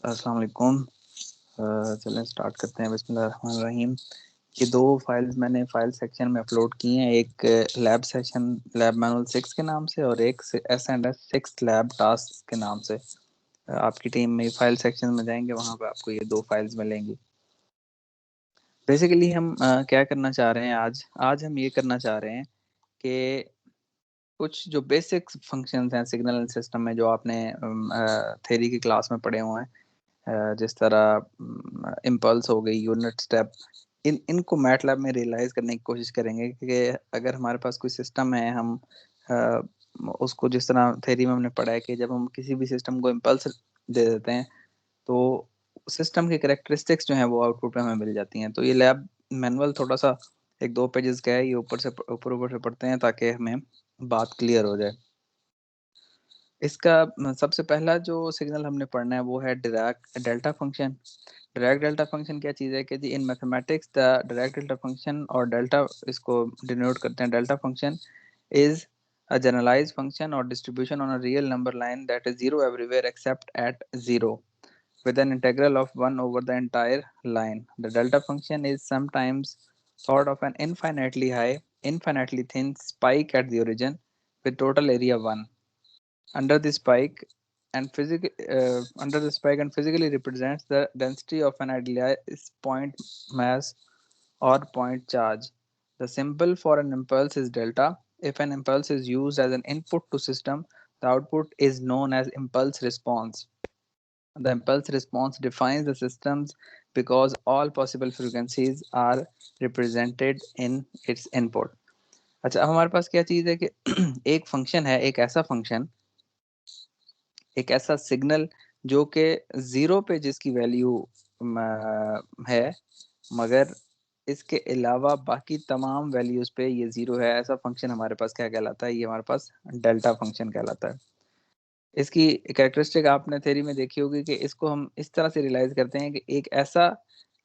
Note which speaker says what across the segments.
Speaker 1: अस्सलाम वालेकुम। चलें स्टार्ट करते हैं। बिस्मिल्लाहिर्रहमानिर्रहीम। ये दो फाइल्स मैंने फाइल सेक्शन में अपलोड की हैं, एक लैब सेशन लैब मैनुअल 6 के नाम से और एक S&S 6 लैब टास्क के नाम से। आपकी टीम में फाइल सेक्शन में जाएंगे, वहाँ पे आपको ये दो फाइल्स मिलेंगी। बेसिकली हम क्या करना चाह रहे हैं, आज हम ये करना चाह रहे हैं कि कुछ जो बेसिक फंक्शंस हैं सिग्नल एंड सिस्टम में, जो आपने थ्योरी की क्लास में पढ़े हुए हैं, जिस तरह इम्पल्स हो गई, यूनिट स्टेप, इनको मैटलैब में रियलाइज करने की कोशिश करेंगे कि अगर हमारे पास कोई सिस्टम है, हम उसको जिस तरह थ्योरी में हमने पढ़ा है कि जब हम किसी भी सिस्टम को इम्पल्स दे देते हैं तो सिस्टम की करेक्टरिस्टिक्स जो हैं वो आउटपुट में हमें मिल जाती हैं। तो ये लैब मैनुअल थोड़ा सा 1-2 पेजेस का है, ये ऊपर से पढ़ते हैं ताकि हमें बात क्लियर हो जाए। इसका सबसे पहला जो सिग्नल हमने पढ़ना है वो है Dirac delta function. Direct delta function क्या चीज़ है कि जी in mathematics the direct delta function और डेल्टा, इसको डिनोट करते हैं, delta function is a generalized function or distribution on a real number line that is zero everywhere except at zero with an integral of 1 over the entire line. The delta function is sometimes thought of an infinitely high, infinitely thin spike at the origin with total area 1. Under the spike under the spike and physically represents the density of an idealized point mass or point charge. The symbol for an impulse is delta. If an impulse is used as an input to system, the output is known as impulse response. The impulse response defines the systems because all possible frequencies are represented in its input. अच्छा, अब हमारे पास क्या चीज़ है कि एक function है, एक ऐसा सिग्नल जो कि ज़ीरो पे जिसकी वैल्यू है, मगर इसके अलावा बाकी तमाम वैल्यूज़ पे ये ज़ीरो है, ऐसा फंक्शन हमारे पास क्या कहलाता है? ये हमारे पास डेल्टा फंक्शन कहलाता है। इसकी कैरेक्टरिस्टिक आपने थ्योरी में देखी होगी कि इसको हम इस तरह से रियलाइज़ करते हैं कि एक ऐसा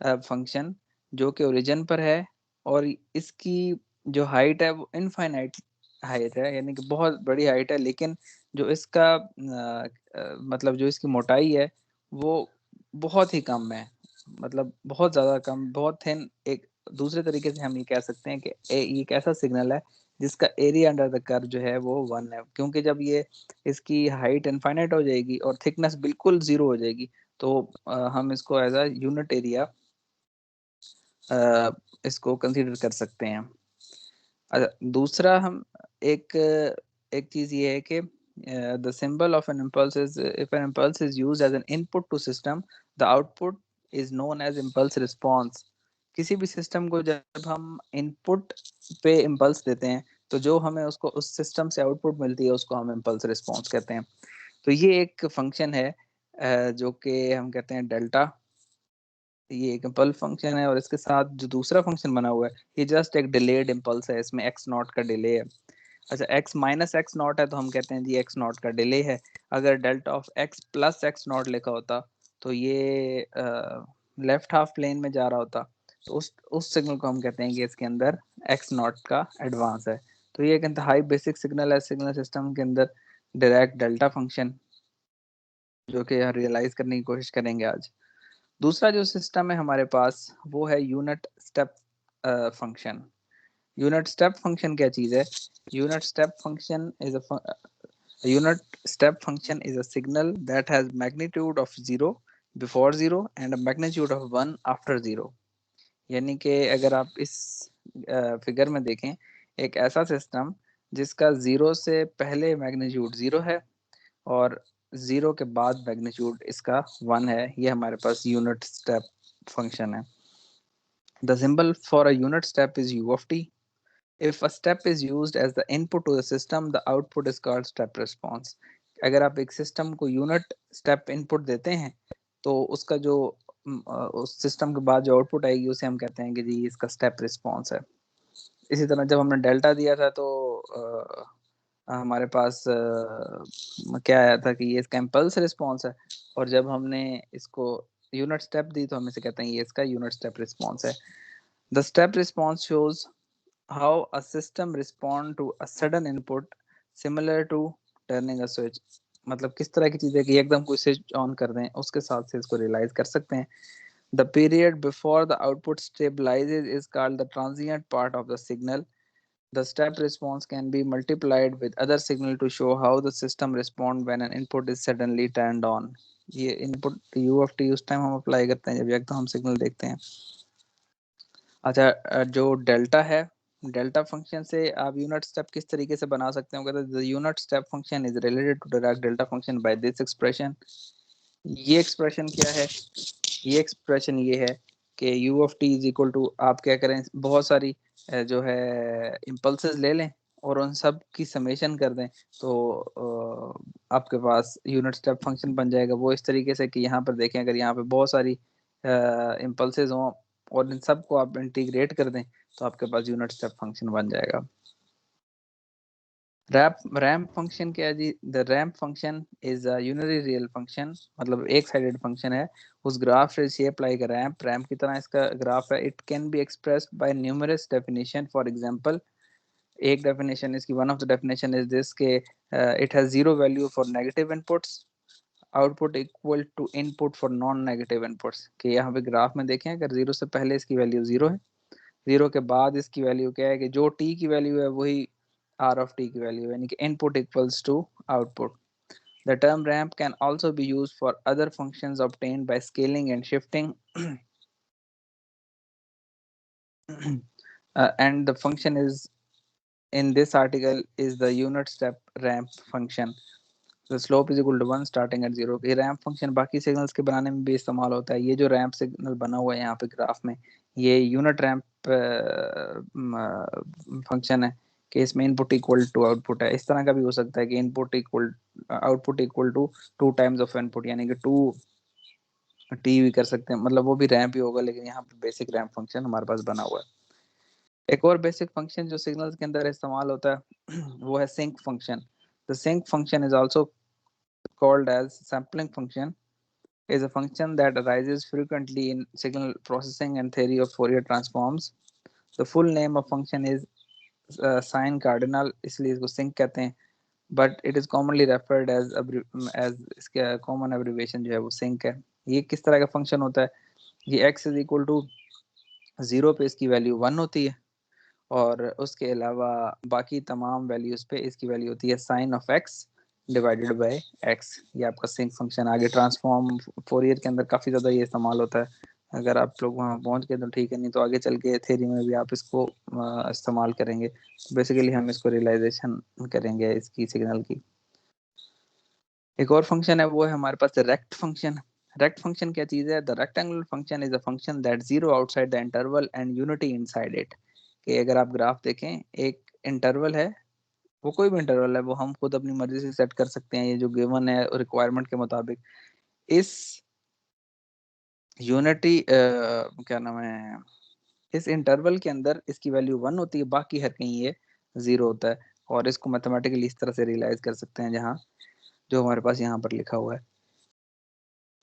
Speaker 1: फंक्शन जो कि ओरिजिन पर है और इसकी जो हाइट है वो इनफाइनाइट हाइट है, यानी कि बहुत बड़ी हाइट है, लेकिन जो इसका मतलब जो इसकी मोटाई है वो बहुत ही कम है, मतलब बहुत ज़्यादा कम, बहुत थिन। एक दूसरे तरीके से हम ये कह सकते हैं कि ये एक ऐसा सिग्नल है जिसका एरिया अंडर द कर्व जो है वो 1 है, क्योंकि जब ये इसकी हाइट इनफाइनाइट हो जाएगी और थिकनेस बिल्कुल ज़ीरो हो जाएगी तो हम इसको एज अ यूनिट एरिया इसको कंसीडर कर सकते हैं। दूसरा हम एक एक चीज़ ये है कि the symbol of an impulse is if an impulse is used as an input to system, the output is known as impulse response. किसी भी सिस्टम को जब हम इनपुट पे इम्पल्स देते हैं तो जो हमें उसको उस सिस्टम से आउटपुट मिलती है उसको हम इम्पल्स रिस्पॉन्स कहते हैं। तो ये एक फंक्शन है जो कि हम कहते हैं डेल्टा। ये एक इम्पल्स फंक्शन है और इसके साथ जो दूसरा फंक्शन बना हुआ है ये जस्ट एक डिलेड इम्पल्स है, इसमें एक्स नॉट का डिले है। अच्छा, एक्स माइनस एक्स नॉट है तो हम कहते हैं जी एक्स नॉट का डिले है। अगर delta of x plus x not लिखा होता तो ये लेफ्ट हाफ प्लेन में जा रहा होता, तो उस सिग्नल को हम कहते हैं कि इसके अंदर एक्स नॉट का एडवांस है। तो ये एक इंतहाई बेसिक सिग्नल है सिग्नल सिस्टम के अंदर, डायरेक्ट डेल्टा फंक्शन, जो कि रियलाइज करने की कोशिश करेंगे आज। दूसरा जो सिस्टम है हमारे पास वो है unit step function. Unit step function क्या चीज़ है? Unit step function is a unit step function is a signal that has magnitude of 0 before 0 and a magnitude of 1 after 0। यानी कि अगर आप इस फिगर में देखें, एक ऐसा सिस्टम जिसका 0 से पहले मैग्नीट्यूड 0 है और 0 के बाद मैग्नीट्यूड इसका 1 है, ये हमारे पास यूनिट स्टेप फंक्शन है। The symbol for a unit step is u of t. If a step is used as the input to the system, the output is called step response. अगर आप एक system को unit step input देते हैं तो उसका जो उस सिस्टम के बाद जो आउटपुट आएगी उसे हम कहते हैं कि जी इसका स्टेप रिस्पॉन्स है। इसी तरह जब हमने डेल्टा दिया था तो हमारे पास क्या आया था कि ये इसका इम्पल्स रिस्पॉन्स है, और जब हमने इसको यूनिट स्टेप दी तो हम इसे कहते हैं ये इसका यूनिट स्टेप रिस्पॉन्स है। The step response shows how a system respond to a sudden input, similar to turning a switch। मतलब किस तरह की चीज़ है कि एकदम कोई स्विच ऑन कर दें, उसके साथ से इसको रियलाइज कर सकते हैं। The period before the output stabilises is called the transient part of the signal. The step response can be multiplied with other signal to show how the system respond when an input is suddenly turned on. ये input u of t उस time हम apply करते हैं जब एकदम हम signal देखते हैं। अच्छा, जो डेल्टा है, डेल्टा फंक्शन से आप यूनिट स्टेप किस तरीके से बना सकते हो? कहते हैं the unit step function is related to direct delta function by this expression. ये एक्सप्रेशन क्या है? ये एक्सप्रेशन ये है कि u of t is equal to, आप क्या करें, बहुत सारी जो है इम्पल्सेस ले लें और उन सब की समेशन कर दें, तो आपके पास यूनिट स्टेप फंक्शन बन जाएगा। वो इस तरीके से कि यहाँ पर देखें, अगर यहाँ पे बहुत सारी इम्पल्सेस हों और इन सब को आप इंटीग्रेट कर दें तो आपके पास यूनिट स्टेप फंक्शन बन जाएगा। रैंप फंक्शन क्या है जी? The ramp function is a unitary real function, मतलब एक साइडेड फंक्शन है। उस graph is shape like a ramp, ramp की तरह इसका ग्राफ है। It can be expressed by numerous definition. For example, एक डेफिनेशन इसकी, one of the definition is this के it has zero value for negative inputs, output equal to input for non negative inputs. कि यहाँ पे graph में देखें, अगर zero से पहले इसकी वैल्यू जीरो है, जीरो के बाद इसकी वैल्यू क्या है कि जो टी की वैल्यू है वही आर ऑफ टी की वैल्यू है, यानी कि input equals to output. The term ramp can also be used for other functions obtained by scaling and shifting and the function is in this article is the unit step ramp function. The slope is equal to 1 starting at 0. ये ramp function बाकी signals के बनाने में भी इस्तेमाल होता है। ये जो रैंप सिग्नल बना हुआ है यहाँ पे ग्राफ में, ये यूनिट रैंप फंक्शन है कि इसमें इनपुट इक्वल टू आउटपुट है। इस तरह का भी हो सकता है कि input equal output equal to two times of input, यानी कि टू टी भी कर सकते हैं, मतलब वो भी रैंप ही होगा, लेकिन यहाँ पे बेसिक रैंप फंक्शन हमारे पास बना हुआ है। एक और बेसिक फंक्शन जो सिग्नल्स के अंदर इस्तेमाल होता है वो है sinc function. The sinc function is also called as sampling function, is a function that arises frequently in signal processing and theory of Fourier transforms. The full name of function is sine cardinal, इसलिए इसको sync कहते हैं, but it is commonly referred as इसका common abbreviation जो है वो sync है। ये किस तरह का फंक्शन होता है? ये x is equal to zero पे इसकी वैल्यू 1 होती है और उसके अलावा बाकी तमाम वैल्यूज पे इसकी वैल्यू होती है sine of x divided by x. ये आपका सिंक फंक्शन। आगे ट्रांसफॉर्म फोरियर के अंदर काफ़ी ज़्यादा ये इस्तेमाल होता है। अगर आप लोग वहाँ पहुँच गए तो ठीक है, नहीं तो आगे चल के थ्योरी में भी आप इसको इस्तेमाल करेंगे। बेसिकली हम इसको रियलाइजेशन करेंगे इसकी सिग्नल की। एक और फंक्शन है, वो है हमारे पास रेक्ट फंक्शन। रेक्ट फंक्शन क्या चीज़ है? The rectangular function is a function that zero outside the interval and unity inside it. कि अगर आप ग्राफ देखें, एक इंटरवल है, वो कोई भी इंटरवल है, वो हम खुद अपनी मर्जी से सेट कर सकते हैं, ये जो गिवन है रिक्वायरमेंट के मुताबिक। इस यूनिटी क्या नाम है, इस इंटरवल के अंदर इसकी वैल्यू 1 होती है, बाकी हर कहीं ये 0 होता है। और इसको मैथमेटिकली इस तरह से रियलाइज कर सकते हैं जहाँ जो हमारे पास यहाँ पर लिखा हुआ है।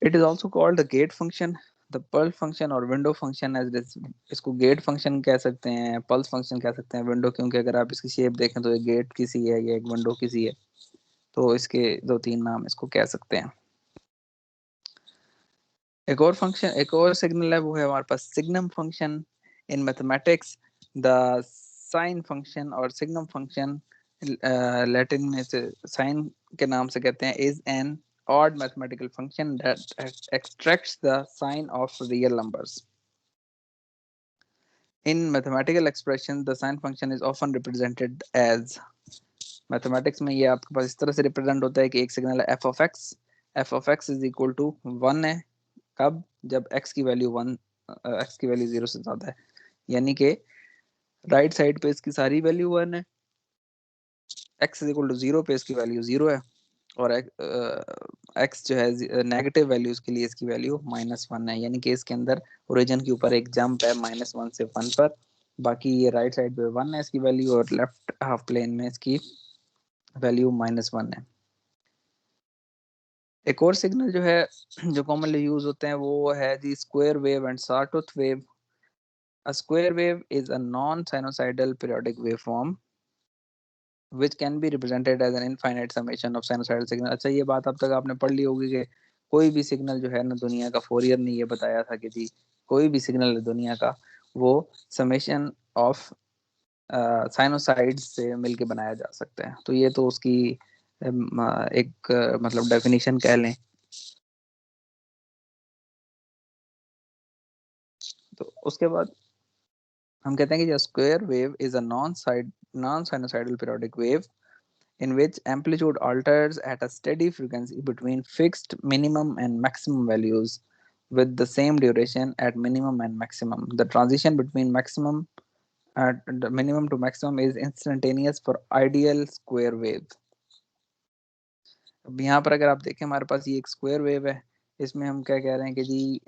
Speaker 1: It is also called the gate function, the pulse function और विंडो फंक्शन एज दिस। इसको गेट फंक्शन कह सकते हैं, पल्स फंक्शन कह सकते हैं, विंडो, क्योंकि अगर आप इसकी शेप देखें तो एक गेट की सी है या एक विंडो की सी है, तो इसके दो तीन नाम इसको कह सकते हैं। एक और फंक्शन, एक और सिग्नल है, वो है हमारे पास signum function. In mathematics the sign function और सिग्नम फंक्शन, लैटिन में से साइन के नाम से कहते हैं, is an odd mathematical function that extracts the sign of real numbers. In mathematical expression, the sign function is often represented as, mathematics में ये आपके पास इस तरह से रिप्रेजेंट होता है कि एक सिग्नल है F of x is equal to 1 है। कब? जब x की वैल्यू 1, x की वैल्यू 0 से ज्यादा है, यानी कि राइट साइड पे इसकी सारी वैल्यू 1 है, x इज इक्वल टू 0 पे इसकी वैल्यू 0 है, और x जो है नेगेटिव वैल्यूज के लिए इसकी वैल्यू -1 है, यानी कि इसके अंदर ओरिजिन के ऊपर एक जंप है -1 से 1 पर। बाकी ये राइट साइड पे 1 है इसकी वैल्यू, और लेफ्ट हाफ प्लेन में इसकी वैल्यू -1 है। एक और सिग्नल जो है जो कॉमनली यूज होते हैं वो है the square wave and sawtooth wave. A square wave is a non-sinusoidal periodic waveform which can be represented as an infinite summation of sinusoidal signal। अच्छा, ये बात अब तक आपने पढ़ ली होगी कि कोई भी सिग्नल जो है ना दुनिया का, फोरियर ने ये बताया था कि जी कोई भी सिग्नल है दुनिया का वो समेशन ऑफ साइनोसाइड्स से मिलके बनाया जा सकता है। तो ये तो उसकी एक मतलब डेफिनेशन कह लें। तो उसके बाद हम कहते हैं कि square wave is a non sinusoidal periodic wave in which amplitude alters at a steady frequency between fixed minimum and maximum values with the same duration at minimum and maximum. The transition between maximum at the minimum to maximum is instantaneous for ideal square wave। अब यहाँ पर अगर आप देखें हमारे पास ये एक square wave है, इसमें हम क्या कह रहे हैं कि जी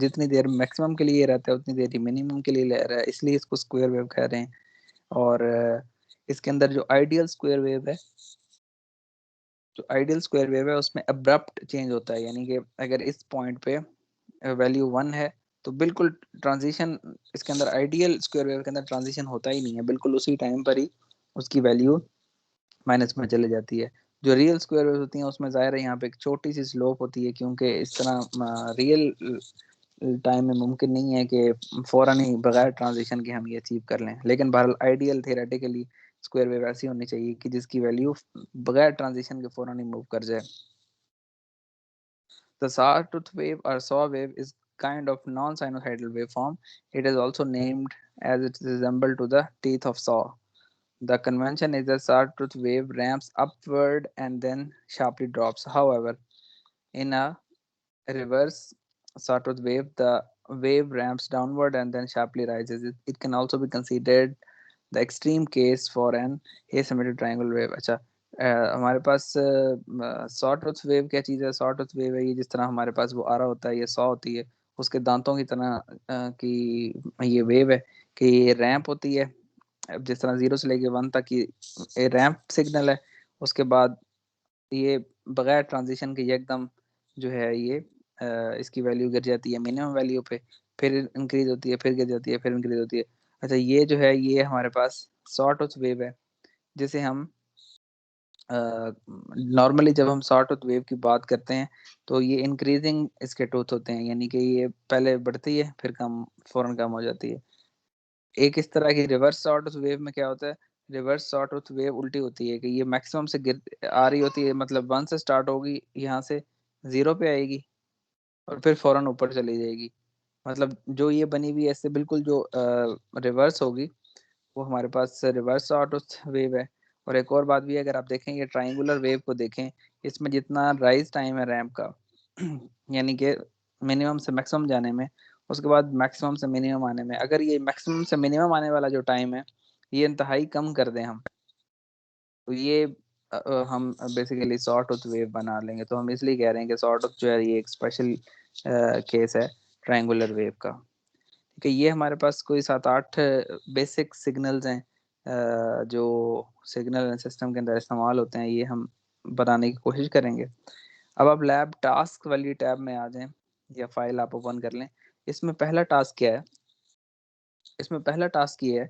Speaker 1: जितनी देर मैक्सिमम के लिए रहता है उतनी देर ही मिनिमम के लिए ले रहा है, इसलिए इसको स्क्वायर वेव कह रहे हैं। और इसके अंदर जो आइडियल स्क्वायर वेव है, जो आइडियल स्क्वायर वेव है उसमें अब्रप्ट चेंज होता है, यानी कि अगर इस पॉइंट पे वैल्यू 1 है तो बिल्कुल ट्रांजिशन इसके अंदर, आइडियल स्क्वायर वेव के अंदर ट्रांजिशन होता ही नहीं है, बिल्कुल उसी टाइम पर ही उसकी वैल्यू माइनस में चले जाती है। जो रियल स्क्वायर वेव होती हैं उसमें ज़ाहिर है यहाँ पे एक छोटी सी स्लोप होती है, क्योंकि इस तरह रियल टाइम में मुमकिन नहीं है कि फ़ौरन ही बगैर ट्रांजिशन के हम ये अचीव कर लें। लेकिन बहरहाल आइडियल थियोरेटिकली स्क्वायर वेव ऐसी होनी चाहिए कि जिसकी वैल्यू बगैर ट्रांजिशन के फ़ौरन ही मूव कर जाए। The sawtooth wave or saw wave is kind of non-sinusoidal waveform. It is also named as it resembles to the teeth of saw. The convention is that sawtooth wave ramps upward and then sharply drops. However, in a reverse sawtooth wave, the wave ramps downward and then sharply rises. It can also be considered the extreme case for an asymmetric triangle wave। अच्छा, हमारे पास saw tooth wave क्या चीज़ है? Saw tooth wave है ये, जिस तरह हमारे पास वो आरा होता है, ये सॉ होती है, उसके दांतों की तरह की ये वेव है कि ये रैंप होती है। अब जिस तरह 0 से लेके 1 तक की ये रैंप सिग्नल है, उसके बाद ये बगैर ट्रांजिशन के ये एकदम जो है ये इसकी वैल्यू गिर जाती है मिनिमम वैल्यू पे, फिर इंक्रीज होती है, फिर गिर जाती है, फिर इंक्रीज होती है। अच्छा, ये जो है ये हमारे पास शॉर्ट ऑफ वेव है, जिसे हम नॉर्मली जब हम शॉर्ट ऑफ वेव की बात करते हैं तो ये इंक्रीजिंग इसके टूथ होते हैं, यानी कि ये पहले बढ़ती है फिर कम, फौरन कम हो जाती है। एक इस तरह की रिवर्स शॉर्ट ऑफ वेव में क्या होता है, रिवर्स शॉर्ट ऑफ वेव उल्टी होती है कि ये मैक्सिमम से गिर आ रही होती है, मतलब 1 से स्टार्ट होगी, यहाँ से 0 पे आएगी और फिर फौरन ऊपर चली जाएगी। मतलब जो ये बनी हुई ऐसे बिल्कुल जो रिवर्स होगी वो हमारे पास रिवर्स ऑटो वेव है। और एक और बात भी है, अगर आप देखें ये ट्राइंगुलर वेव को देखें, इसमें जितना राइज टाइम है रैंप का यानी कि मिनिमम से मैक्सिमम जाने में, उसके बाद मैक्सिमम से मिनिमम आने में, अगर ये मैक्सिमम से मिनिमम आने वाला जो टाइम है ये इंतहाई कम कर दें हम, तो ये हम बेसिकली शॉर्ट ऑफ वेव बना लेंगे। तो हम इसलिए कह रहे हैं कि शॉर्ट ऑफ जो है ये एक स्पेशल केस है ट्राइंगुलर वेव का। ठीक है, ये हमारे पास कोई 7-8 बेसिक सिग्नल्स हैं जो सिग्नल सिस्टम के अंदर इस्तेमाल होते हैं, ये हम बनाने की कोशिश करेंगे। अब आप लैब टास्क वाली टैब में आ जाएं या फाइल आप ओपन कर लें। इसमें पहला टास्क क्या है? इसमें पहला टास्क ये है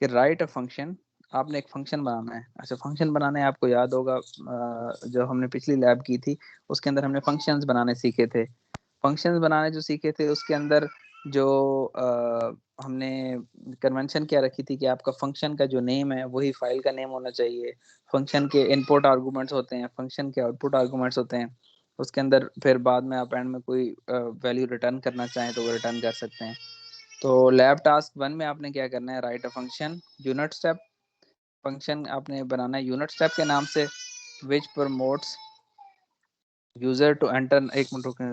Speaker 1: कि राइट अ फंक्शन, आपने एक फंक्शन बनाना है। अच्छा, फंक्शन बनाने आपको याद होगा जो हमने पिछली लैब की थी उसके अंदर हमने फंक्शंस बनाने सीखे थे। फंक्शंस बनाने जो सीखे थे उसके अंदर जो हमने कन्वेंशन क्या रखी थी कि आपका फंक्शन का जो नेम है वही फाइल का नेम होना चाहिए। फंक्शन के इनपुट आर्गूमेंट्स होते हैं, फंक्शन के आउटपुट आर्गूमेंट्स होते हैं, उसके अंदर फिर बाद में आप एंड में कोई वैल्यू रिटर्न करना चाहें तो वो रिटर्न कर सकते हैं। तो लैब टास्क 1 में आपने क्या करना है, right a function unit step. Function आपने बनाना है यूनिट स्टेप के नाम से, विच प्रमोट्स यूजर टू एंटर, एक मिनट रुकने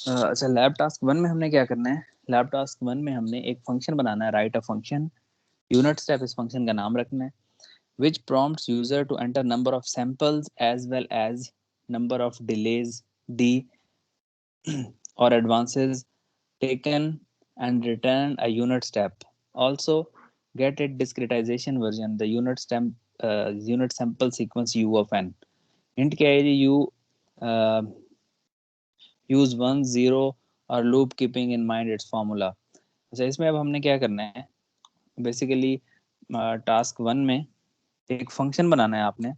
Speaker 1: अच्छा, लैब टास्क 1 में हमने क्या करना है? लैब टास्क 1 में हमने एक फंक्शन बनाना है, right a function. Unit step इस फंक्शन का नाम रखना है, which prompts user to enter number of samples as well as number of delays d or advances taken and return a unit step. Also get a discretization version, the unit sample sequence u of n. Int क्या है जी? u use 1 0 और loop keeping in mind its formula. अच्छा, इसमें अब हमने क्या करना है? बेसिकली टास्क 1 में एक फंक्शन बनाना है आपने।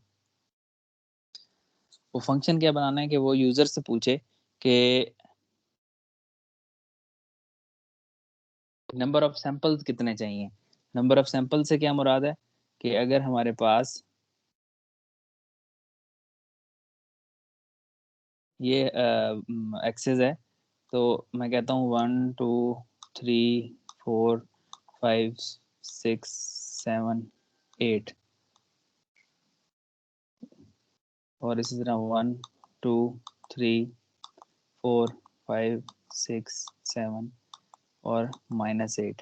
Speaker 1: वो फंक्शन क्या बनाना है कि वो यूजर से पूछे कि नंबर ऑफ सैंपल्स कितने चाहिए। नंबर ऑफ सैंपल से क्या मुराद है कि अगर हमारे पास ये एक्सेस है, तो मैं कहता हूँ 1 2 3 4 5 6 7 8, और इसी तरह 1 2 3 4 5 6 7 और -8।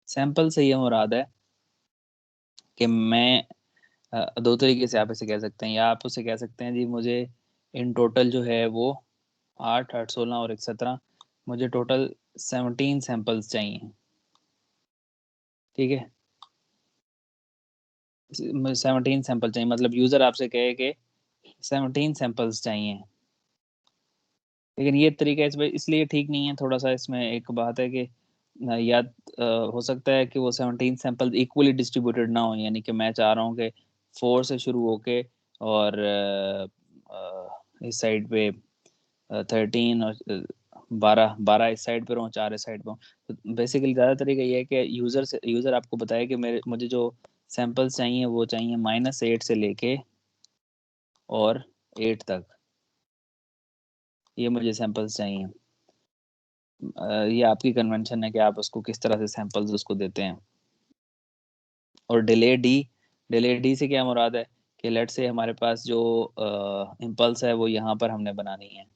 Speaker 1: सैंपल से ये मुराद है कि मैं दो तरीके से आप इसे कह सकते हैं, या आप उसे कह सकते हैं जी मुझे इन टोटल जो है वो 8 8 16 और 17, मुझे टोटल 17 सैंपल्स चाहिए। ठीक है, 17 सैंपल चाहिए, मतलब यूजर आपसे कहे कि 17 सैंपल्स चाहिए। लेकिन ये तरीका इसलिए ठीक नहीं है, थोड़ा सा इसमें एक बात है कि या हो सकता है कि वो 17 सैंपल इक्वली डिस्ट्रीब्यूटेड ना हो, यानी कि मैं चाह रहा हूँ कि 4 से शुरू होके और इस साइड पे 13 और 12 इस साइड पे हो, 4 इस साइड पे हो। तो बेसिकली ज़्यादा तरीका ये है कि यूज़र आपको बताए कि मुझे जो सैंपल्स चाहिए वो चाहिए -8 से लेके और 8 तक, ये मुझे सैंपल्स चाहिए। ये आपकी कन्वेंशन है कि आप उसको किस तरह से सैंपल्स उसको देते हैं। और डिले डी से क्या मुराद है कि लेट से हमारे पास जो इम्पल्स है वो यहाँ पर हमने बनानी है।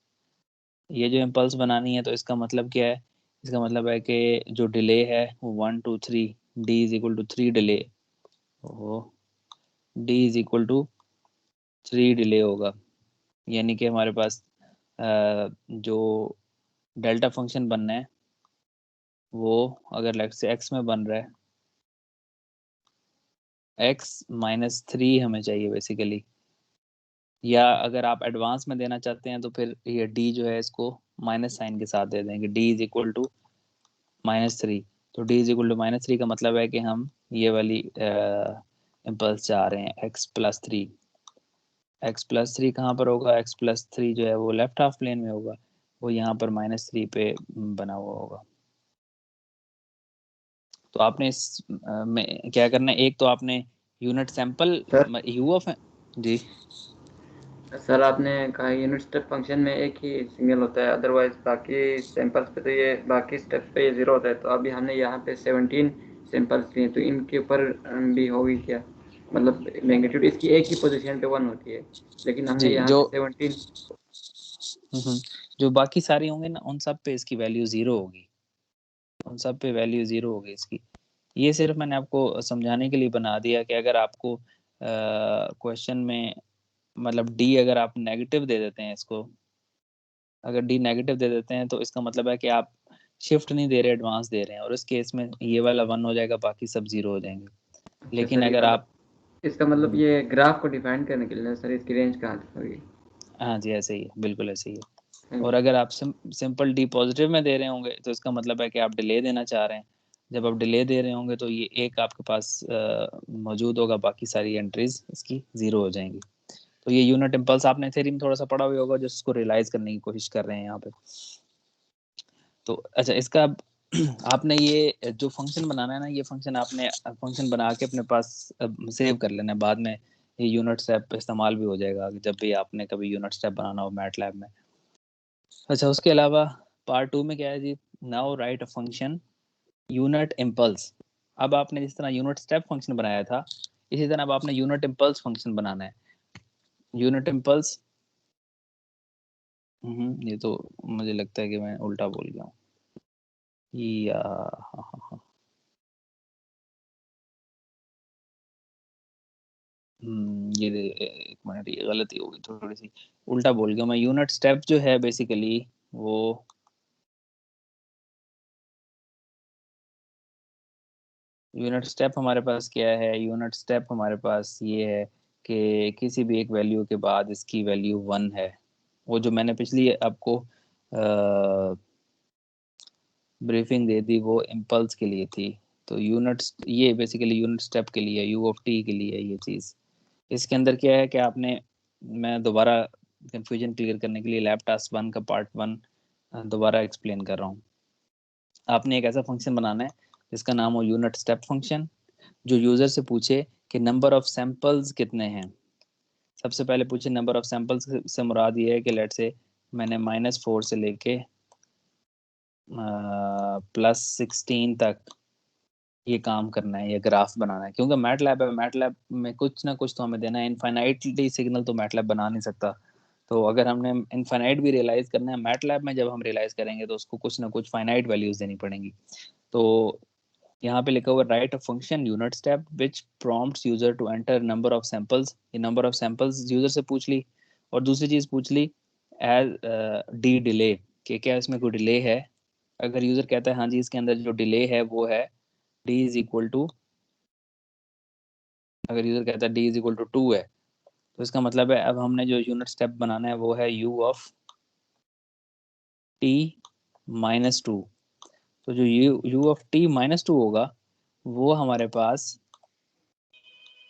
Speaker 1: ये जो इम्पल्स बनानी है तो इसका मतलब क्या है? इसका मतलब है कि जो डिले है वो 1 2 3, D is equal to 3 delay, वो D is equal to 3 delay होगा। यानी कि हमारे पास जो डेल्टा फंक्शन बनना है वो अगर लेट से एक्स में बन रहा है, x-3 हमें चाहिए बेसिकली, या अगर आप एडवांस में देना चाहते हैं तो फिर ये डी जो है इसको माइनस साइन के साथ दे देंगे, डी इज इक्वल टू -3। तो डी इज इक्वल टू -3 का मतलब है कि हम ये वाली इम्पल्स चाह रहे हैं x+3। x+3 कहाँ पर होगा? x+3 जो है वो लेफ्ट हाफ प्लेन में होगा, वो यहाँ पर -3 पे बना हुआ होगा। तो आपने इस में क्या करना है? एक तो आपने unit sample
Speaker 2: sir
Speaker 1: U of G
Speaker 2: sir आपने कहा यूनिट स्टेप फंक्शन में एक ही सिग्नल होता है, अदरवाइज बाकी सैंपल्स पे तो ये बाकी स्टेप्स पे ये ज़ीरो होता है। तो अभी हमने यहाँ पे 17 सैंपल्स लिए, तो इनके ऊपर भी होगी क्या? मतलब मैग्नीट्यूड इसकी एक ही पोजीशन पे 1 होती है, लेकिन हमने
Speaker 1: जी
Speaker 2: यहाँ
Speaker 1: जो
Speaker 2: पे 17।
Speaker 1: जो बाकी सारे होंगे ना उन सब पे इसकी वैल्यू 0 होगी, उन सब पे वैल्यू 0 होगी इसकी। ये सिर्फ मैंने आपको समझाने के लिए बना दिया कि अगर आपको क्वेश्चन में मतलब डी अगर आप नेगेटिव दे देते हैं इसको, अगर डी नेगेटिव दे देते हैं तो इसका मतलब है कि आप शिफ्ट नहीं दे रहे, एडवांस दे रहे हैं, और इस केस में ये वाला 1 हो जाएगा, बाकी सब 0 हो जाएंगे।
Speaker 2: अच्छा
Speaker 1: लेकिन
Speaker 2: सर, ये
Speaker 1: अगर
Speaker 2: मतलब
Speaker 1: आप
Speaker 2: इसका मतलब ये ग्राफ को डिफाइन करने के लिए ना सर, इसकी रेंज कहाँ तक होगी?
Speaker 1: हाँ जी, ऐसे ही है, बिल्कुल ऐसे ही है।
Speaker 2: थैंक
Speaker 1: और
Speaker 2: यू।
Speaker 1: अगर आप सिंपल डी पॉजिटिव में दे रहे होंगे तो इसका मतलब है कि आप डिले देना चाह रहे हैं। जब आप डिले दे रहे होंगे तो ये एक आपके पास मौजूद होगा, बाकी सारी एंट्रीज इसकी 0 हो जाएंगी। तो ये यूनिट इम्पल्स आपने थ्योरी में थोड़ा सा पढ़ा हुआ होगा, जिसको रियलाइज करने की कोशिश कर रहे हैं यहाँ पे। तो अच्छा, इसका आपने ये जो फंक्शन बनाना है ना, ये फंक्शन आपने फंक्शन बना के अपने पास सेव कर लेना है। बाद में ये यूनिट स्टेप इस्तेमाल भी हो जाएगा जब भी आपने कभी यूनिट स्टेप बनाना हो मैटलैब में। अच्छा, उसके अलावा पार्ट 2 में क्या है जी? Now write a function unit impulse. अब आपने जिस तरह यूनिट स्टेप फंक्शन बनाया था, इसी तरह अब आपने यूनिट इम्पल्स फंक्शन बनाना है। यूनिट इम्पल्स ये तो मुझे लगता है कि मैं उल्टा बोल गया हूँ। या हाँ हाँ हाँ। एक मिनट, ये गलती होगी थोड़ी सी, उल्टा बोल गया मैं। यूनिट स्टेप जो है बेसिकली वो यूनिट स्टेप हमारे पास क्या है, यूनिट स्टेप हमारे पास ये है कि किसी भी एक वैल्यू के बाद इसकी वैल्यू 1 है। वो जो मैंने पिछली आपको ब्रीफिंग दे दी वो इम्पल्स के लिए थी। तो यूनिट ये बेसिकली यूनिट स्टेप के लिए, यू ऑफ टी के लिए ये चीज़। इसके अंदर क्या है कि आपने, मैं दोबारा कंफ्यूजन क्लियर करने के लिए लैब टास्क 1 का पार्ट 1 दोबारा एक्सप्लेन कर रहा हूँ। आपने एक ऐसा फंक्शन बनाना है जिसका नाम हो यूनिट स्टेप फंक्शन, जो यूजर से पूछे कि नंबर ऑफ सैंपल्स कितने हैं। सबसे पहले पूछे नंबर ऑफ सैंपल्स से मुराद ये है कि लेट से मैंने -4 से लेके +16 तक ये काम करना है, ये ग्राफ बनाना है। क्योंकि मैटलैब है, मैटलैब में कुछ ना कुछ तो हमें देना है। इनफाइनाइटली सिग्नल तो मैटलैब बना नहीं सकता। तो अगर हमने इनफाइनाइट भी रियलाइज करना है मैटलैब में, जब हम रियलाइज करेंगे तो उसको कुछ ना कुछ फाइनाइट वैल्यूज देनी पड़ेंगी। तो यहाँ पे लिखा हुआ write a function unit step which prompts user to enter number of samples. ये नंबर ऑफ सैंपल्स यूजर से पूछ ली, और दूसरी चीज पूछ ली एज डी डिले, कि क्या इसमें कोई डिले है। अगर यूजर कहता है हाँ जी इसके अंदर जो डिले है वो है डी इज इक्वल टू, अगर यूजर कहता है डी इज इक्वल टू 2 है, तो इसका मतलब है अब हमने जो यूनिट स्टेप बनाना है वो है यू ऑफ टी -2। तो जो यू ऑफ टी -2 होगा वो हमारे पास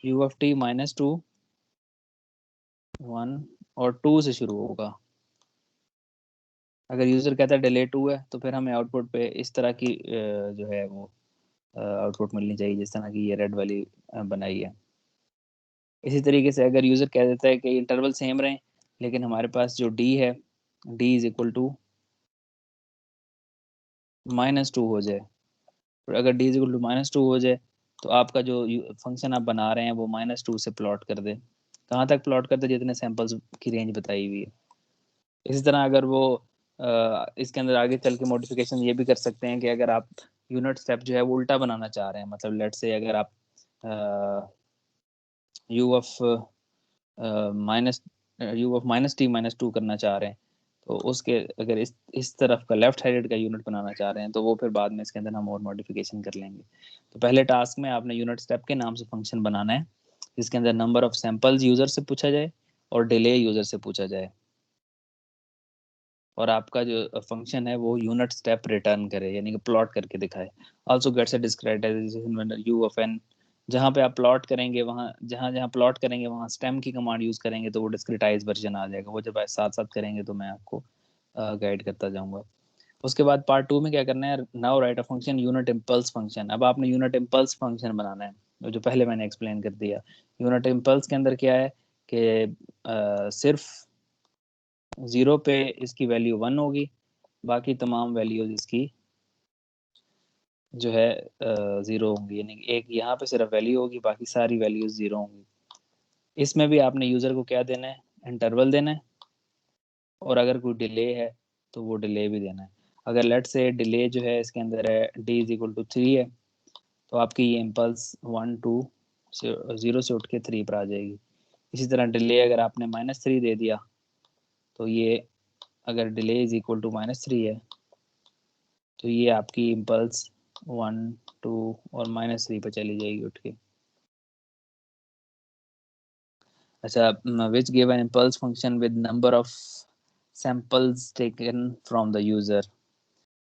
Speaker 1: यू ऑफ टी -2 1 और 2 से शुरू होगा। अगर यूजर कहता है डिले 2 है तो फिर हमें आउटपुट पे इस तरह की जो है वो आउटपुट मिलनी चाहिए जिस तरह की ये रेड वाली बनाई है। इसी तरीके से अगर यूजर कह देता है कि इंटरवल सेम रहे लेकिन हमारे पास जो डी है डी इज इक्वल टू -2 हो जाए, और अगर डी इज इक्वल टू -2 हो जाए तो आपका जो फंक्शन आप बना रहे हैं वो -2 से प्लॉट कर दे। कहाँ तक प्लॉट करते जितने सैंपल्स की रेंज बताई हुई है। इसी तरह अगर वो इसके अंदर आगे चल के मॉडिफिकेशन ये भी कर सकते हैं कि अगर आप यूनिट स्टेप जो है वो उल्टा बनाना चाह रहे हैं, मतलब लेट से अगर आप यू ऑफ माइनस -t -2 करना चाह रहे हैं, तो उसके अगर इस तरफ का लेफ्ट हैंडेड का यूनिट बनाना चाह रहे हैं तो वो फिर बाद में इसके अंदर हम और मॉडिफिकेशन कर लेंगे। तो पहले टास्क में आपने यूनिट स्टेप के नाम से फंक्शन बनाना है जिसके अंदर नंबर ऑफ सैंपल्स यूजर से पूछा जाए और डिले यूजर से पूछा जाए, और आपका जो फंक्शन है वो यूनिट स्टेप रिटर्न करे, यानी कि प्लॉट करके दिखाए। Also gets a discretization when you of n, जहाँ पे आप प्लॉट करेंगे वहाँ, जहाँ जहाँ प्लॉट करेंगे वहाँ स्टेम की कमांड यूज करेंगे तो वो डिस्क्रिटाइज वर्जन आ जाएगा। वो जब साथ साथ करेंगे तो मैं आपको गाइड करता जाऊंगा। उसके बाद पार्ट 2 में क्या करना है, now write a function unit impulse function. अब आपने यूनिट इम्पल्स फंक्शन बनाना है जो पहले मैंने एक्सप्लेन कर दिया। यूनिट इम्पल्स के अंदर क्या है कि सिर्फ 0 पे इसकी वैल्यू 1 होगी, बाकी तमाम वैल्यूज इसकी जो है 0 होंगी, यानी कि एक यहाँ पे सिर्फ वैल्यू होगी बाकी सारी वैल्यूज 0 होंगी। इसमें भी आपने यूजर को क्या देना है, इंटरवल देना है, और अगर कोई डिले है तो वो डिले भी देना है। अगर लेट से डिले जो है इसके अंदर है डी इज इक्वल टू 3 है, तो आपकी ये इम्पल्स 1 2 से 0 से उठ के 3 पर आ जाएगी। इसी तरह डिले अगर आपने -3 दे दिया तो ये, अगर डिले इज इक्वल टू -3 है तो ये आपकी इम्पल्स 1 2 और -3 पे चली जाएगी उठ के। अच्छा, which give an impulse function with number of samples taken from the user,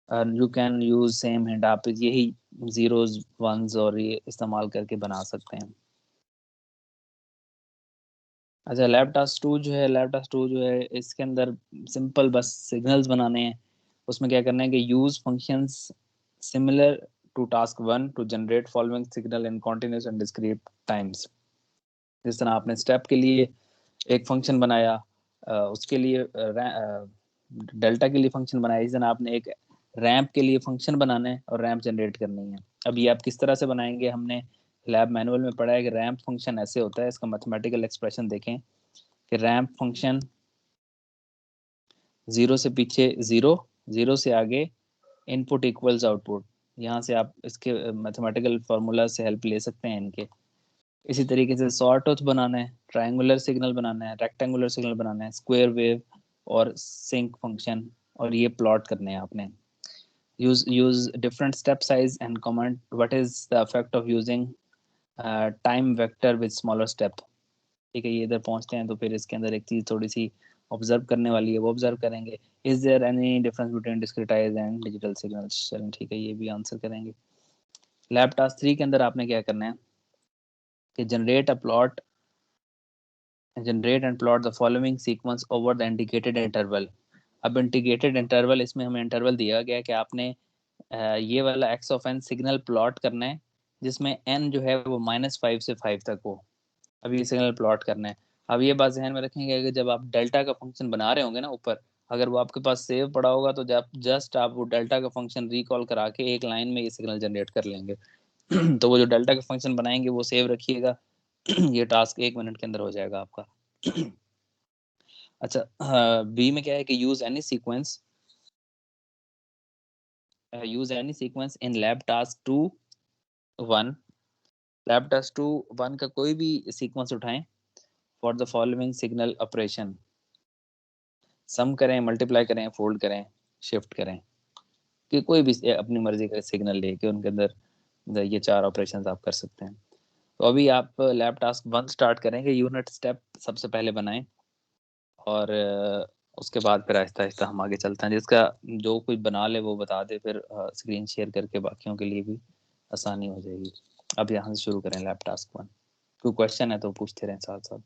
Speaker 1: and you can use same hint, आप यही zeros ones और ये इस्तेमाल करके बना सकते हैं। अच्छा, लैब टास्क 2 जो है, लैब टास्क 2 जो है इसके अंदर सिंपल बस सिग्नल्स बनाने हैं। उसमें क्या करना है कि use functions similar to task 1 to generate following signal in continuous and discrete times. जिस तरह आपने स्टेप के लिए एक फंक्शन बनाया, उसके लिए डेल्टा के लिए फंक्शन बनाया, इस तरह आपने एक रैंप के लिए फंक्शन बनाना है और रैंप जनरेट करनी है। अब ये आप किस तरह से बनाएंगे, हमने लैब मैनुअल में पढ़ा है कि रैंप फंक्शन ऐसे होता है। इसका मैथमेटिकल एक्सप्रेशन देखें कि रैंप फंक्शन 0 से पीछे 0, 0 से आगे इनपुट इक्वल्स आउटपुट। यहाँ से आप इसके मैथमेटिकल फार्मूला से हेल्प ले सकते हैं इनके। इसी तरीके से सॉटोथ बनाना है, ट्रायंगुलर सिग्नल बनाना है, रेक्टेंगुलर सिग्नल बनाना है, स्क्वायर वेव और सिंक फंक्शन, और ये प्लॉट करने हैं आपने। use different step size and comment what is the effect of using time vector with smaller step। ठीक है, ये इधर पहुंचते हैं तो फिर इसके अंदर एक चीज थोड़ी सी ऑब्जर्व करने वाली है, वो ऑब्जर्व करेंगे। Is there any difference between discretize and digital signals, चलें ठीक है, ये भी आंसर करेंगे। लैब टास्क 3 के अंदर आपने क्या करना है कि generate and plot the following sequence over the indicated interval. अब इंडिकेटेड इंटरवल, इसमें हमें इंटरवल दिया गया है कि आपने ये वाला X of N signal plot करना है जिसमें एन जो है वो -5 से 5 तक हो। अब ये सिग्नल प्लॉट करना है। अब ये बात ध्यान में रखेंगे कि जब आप डेल्टा का फंक्शन बना रहे होंगे ना ऊपर, अगर वो आपके पास सेव पड़ा होगा तो जब जस्ट आप वो डेल्टा का फंक्शन रिकॉल करा के एक लाइन में ये सिग्नल जनरेट कर लेंगे। तो वो जो डेल्टा का फंक्शन बनाएंगे वो सेव रखिएगा। ये टास्क 1 मिनट के अंदर हो जाएगा आपका। अच्छा, बी में क्या है कि use any sequence in lab task 2 1। Lab task 2 1 का कोई भी सीक्वेंस उठाएं for the following signal operation. Sum करें, मल्टीप्लाई करें, फोल्ड करें, शिफ्ट करें, कि कोई भी अपनी मर्जी का सिग्नल लेके उनके अंदर ये 4 ऑपरेशंस आप कर सकते हैं। तो अभी आप लैब टास्क 1 स्टार्ट करेंगे। यूनिट स्टेप सबसे पहले बनाएं और उसके बाद फिर आहिस्ता आहिस्ता हम आगे चलते हैं। जिसका जो कोई बना ले वो बता दे, फिर स्क्रीन शेयर करके बाकियों के लिए भी आसानी हो जाएगी। अब यहाँ से शुरू करें लैब टास्क 1। कोई क्वेश्चन है तो पूछते रहें साथ साथ।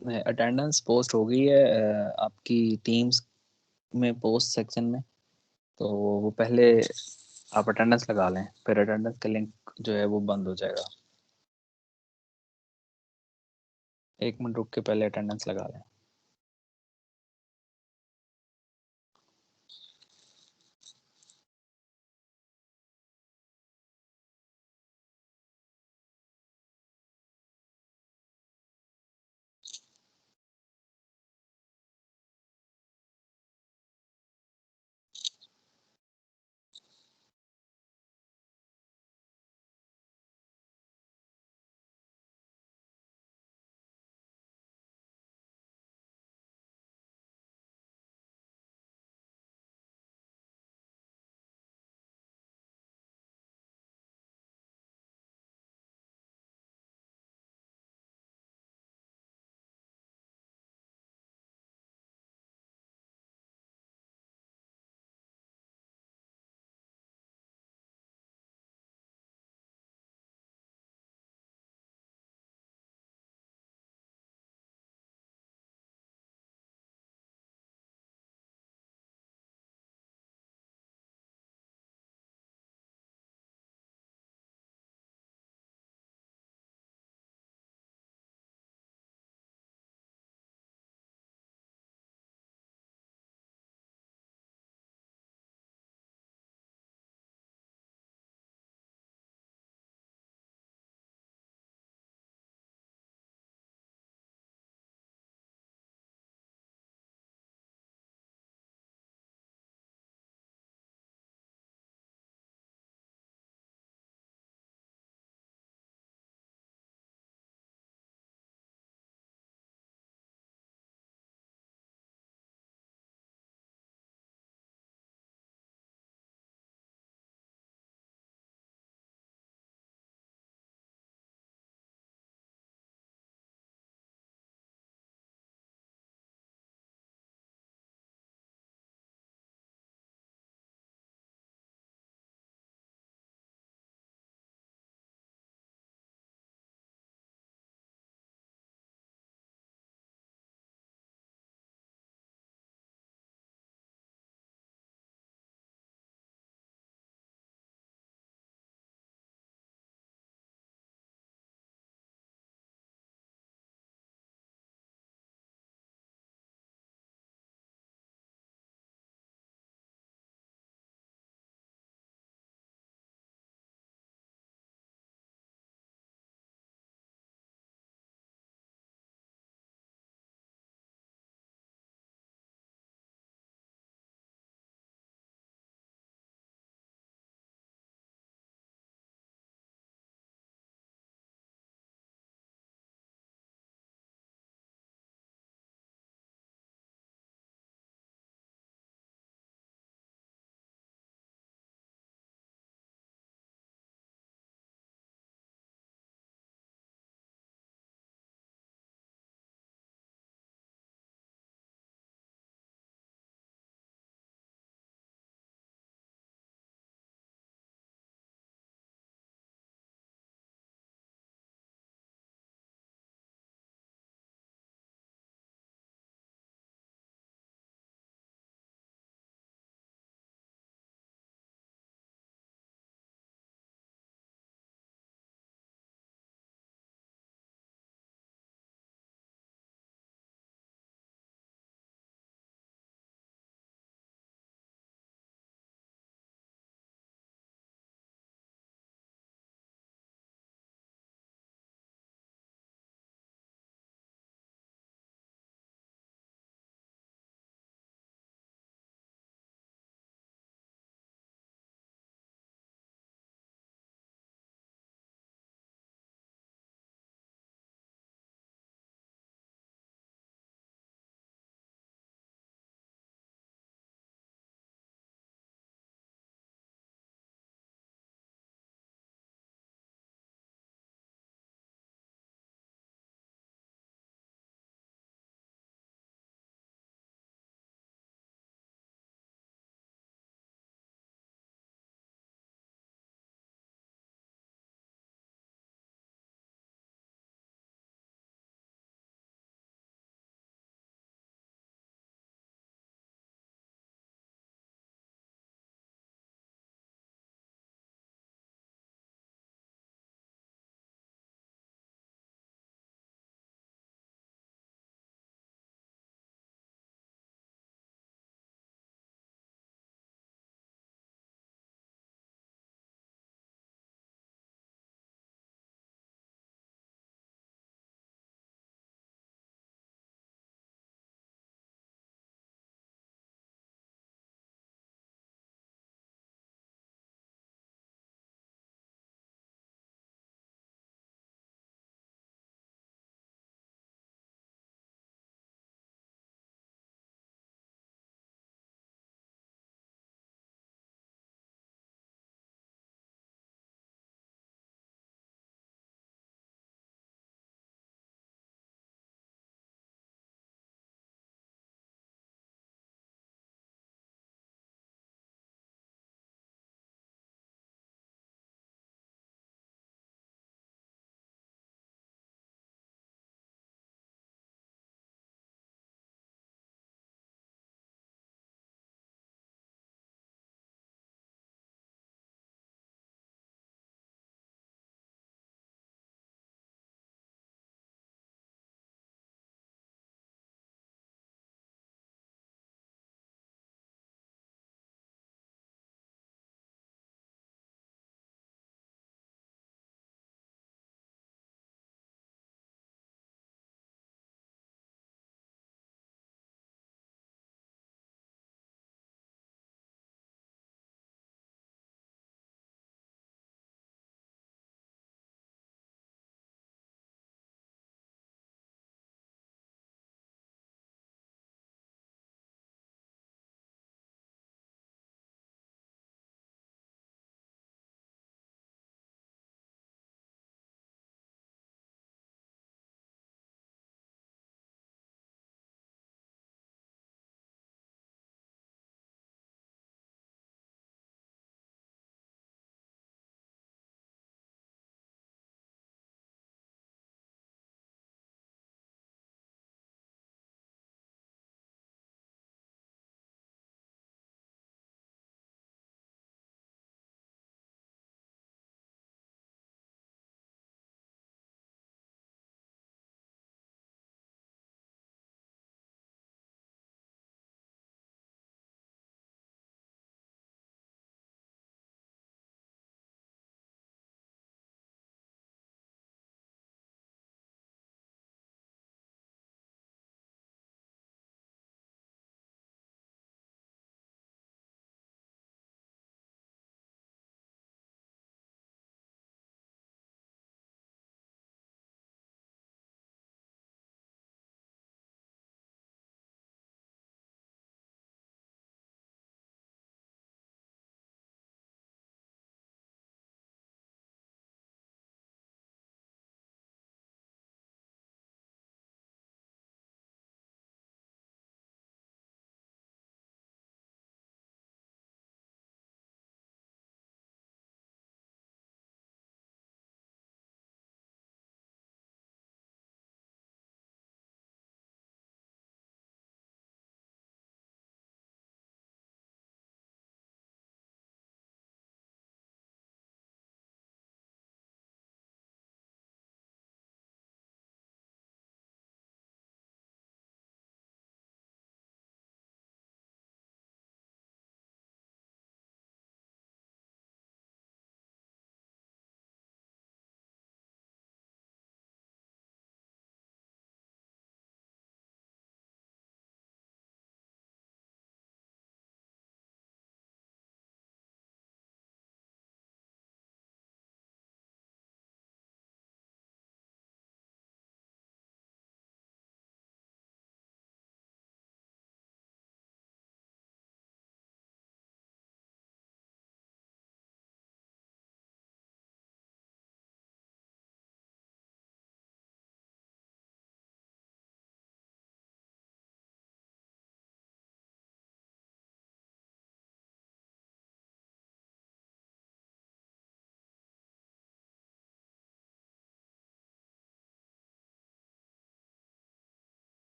Speaker 1: अटेंडेंस पोस्ट हो गई है आपकी टीम्स में, पोस्ट सेक्शन में। तो वो पहले आप अटेंडेंस लगा लें, फिर अटेंडेंस का लिंक जो है वो बंद हो जाएगा। 1 मिनट रुक के पहले अटेंडेंस लगा लें।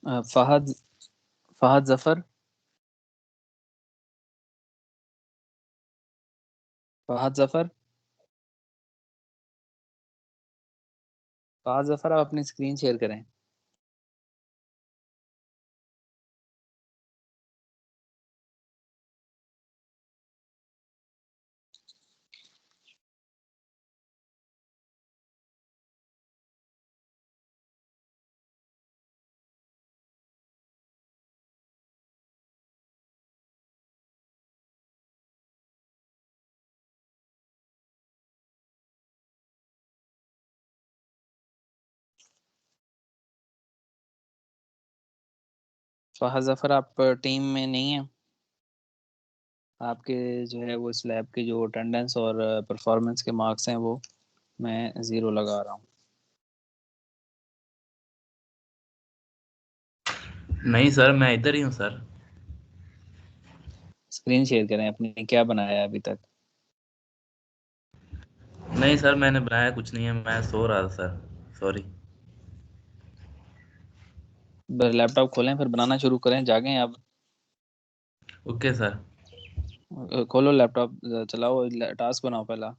Speaker 1: फहद फहद जफर। फहद जफर। फहद जफर, आप अपनी स्क्रीन शेयर करें। फहद जफर, आप टीम में नहीं है। आपके जो है वो स्लैब के जो अटेंडेंस और परफॉर्मेंस के मार्क्स हैं वो मैं 0 लगा रहा हूँ।
Speaker 3: नहीं सर, मैं इधर ही हूँ सर।
Speaker 1: स्क्रीन शेयर करें अपनी, क्या बनाया है अभी तक।
Speaker 3: नहीं सर, मैंने बनाया कुछ नहीं है, मैं सो रहा था सर, सॉरी।
Speaker 1: लैपटॉप खोलें फिर बनाना शुरू करें, जागें अब।
Speaker 3: Okay sir.
Speaker 1: खोलो लैपटॉप, चलाओ, टास्क बनाओ पहला।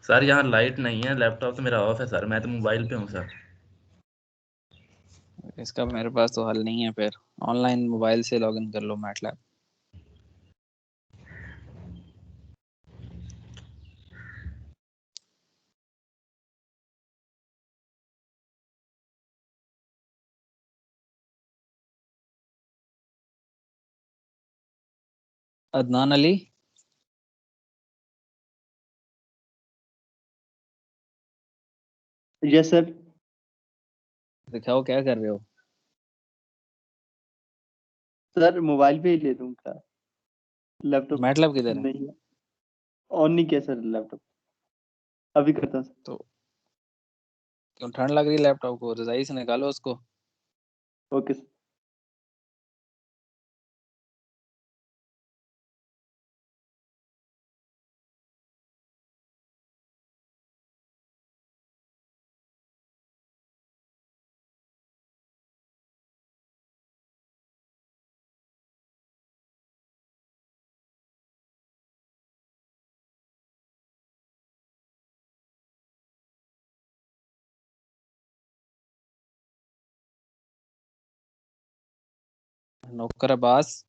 Speaker 3: सर यहाँ लाइट नहीं है, लैपटॉप तो मेरा ऑफ है सर, मैं तो मोबाइल पे हूँ सर।
Speaker 1: इसका मेरे पास तो हल नहीं है, फिर ऑनलाइन मोबाइल से लॉगिन कर लो MATLAB. Adnan Ali.
Speaker 4: Yes sir.
Speaker 1: दिखाओ क्या कर रहे हो।
Speaker 4: सर मोबाइल पे ही ले लूंगा, लैपटॉप
Speaker 1: मैटलैब किधर है।
Speaker 4: नहीं है, ऑन नहीं किया सर लैपटॉप, अभी करता हूँ सर।
Speaker 1: तो क्यों ठंड लग रही है लैपटॉप को, रजाई से निकालो उसको।
Speaker 4: Okay sir.
Speaker 1: नौकर अब्बास।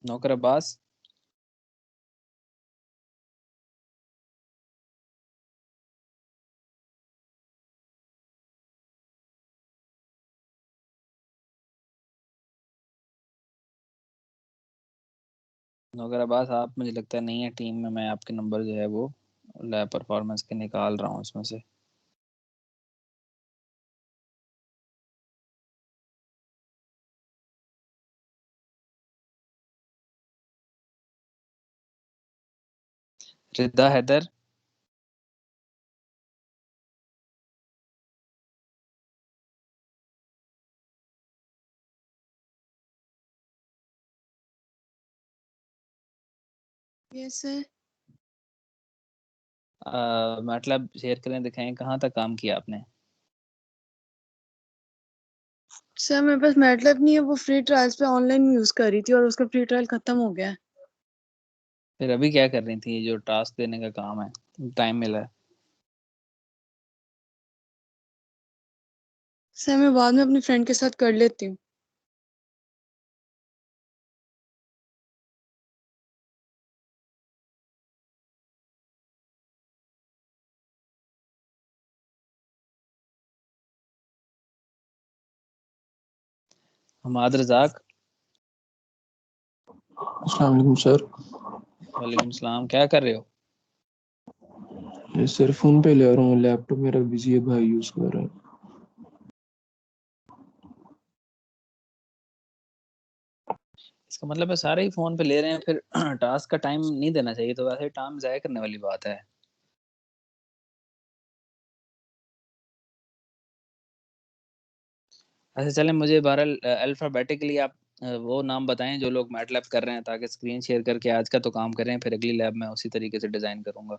Speaker 1: नौकर अब्बास। नौकर अब्बास, आप मुझे लगता है नहीं है टीम में, मैं आपके नंबर जो है वो लैब परफॉर्मेंस के निकाल रहा हूँ उसमें से। Rida Haider.
Speaker 5: Yes sir.
Speaker 1: MATLAB share करें, दिखाएं कहाँ तक काम किया आपने।
Speaker 5: सर मेरे पास मैटलैब नहीं है, वो फ्री ट्रायल्स पे ऑनलाइन यूज कर रही थी और उसका फ्री ट्रायल खत्म हो गया है।
Speaker 1: फिर अभी क्या कर रही थी, ये जो टास्क देने का काम है, टाइम मिला है।
Speaker 5: सर मैं बाद में अपनी फ्रेंड के साथ कर लेती हूँ।
Speaker 1: हमाद रजाक।
Speaker 6: अस्सलाम वालेकुम सर।
Speaker 1: वालेकुम सलाम, क्या कर रहे हो।
Speaker 6: सर फोन पे ले रहा हूँ, लैपटॉप मेरा बिजी है, भाई यूज कर रहा है।
Speaker 1: इसका मतलब है सारे ही फोन पे ले रहे हैं, फिर टास्क का टाइम नहीं देना चाहिए, तो वैसे टाइम जाया करने वाली बात है। अच्छा चलें, मुझे बहरहाल अल्फाबेटिकली आप वो नाम बताएं जो लोग मैटलैब कर रहे हैं, ताकि स्क्रीन शेयर करके आज का तो काम करें, फिर अगली लैब में उसी तरीके से डिजाइन करूंगा।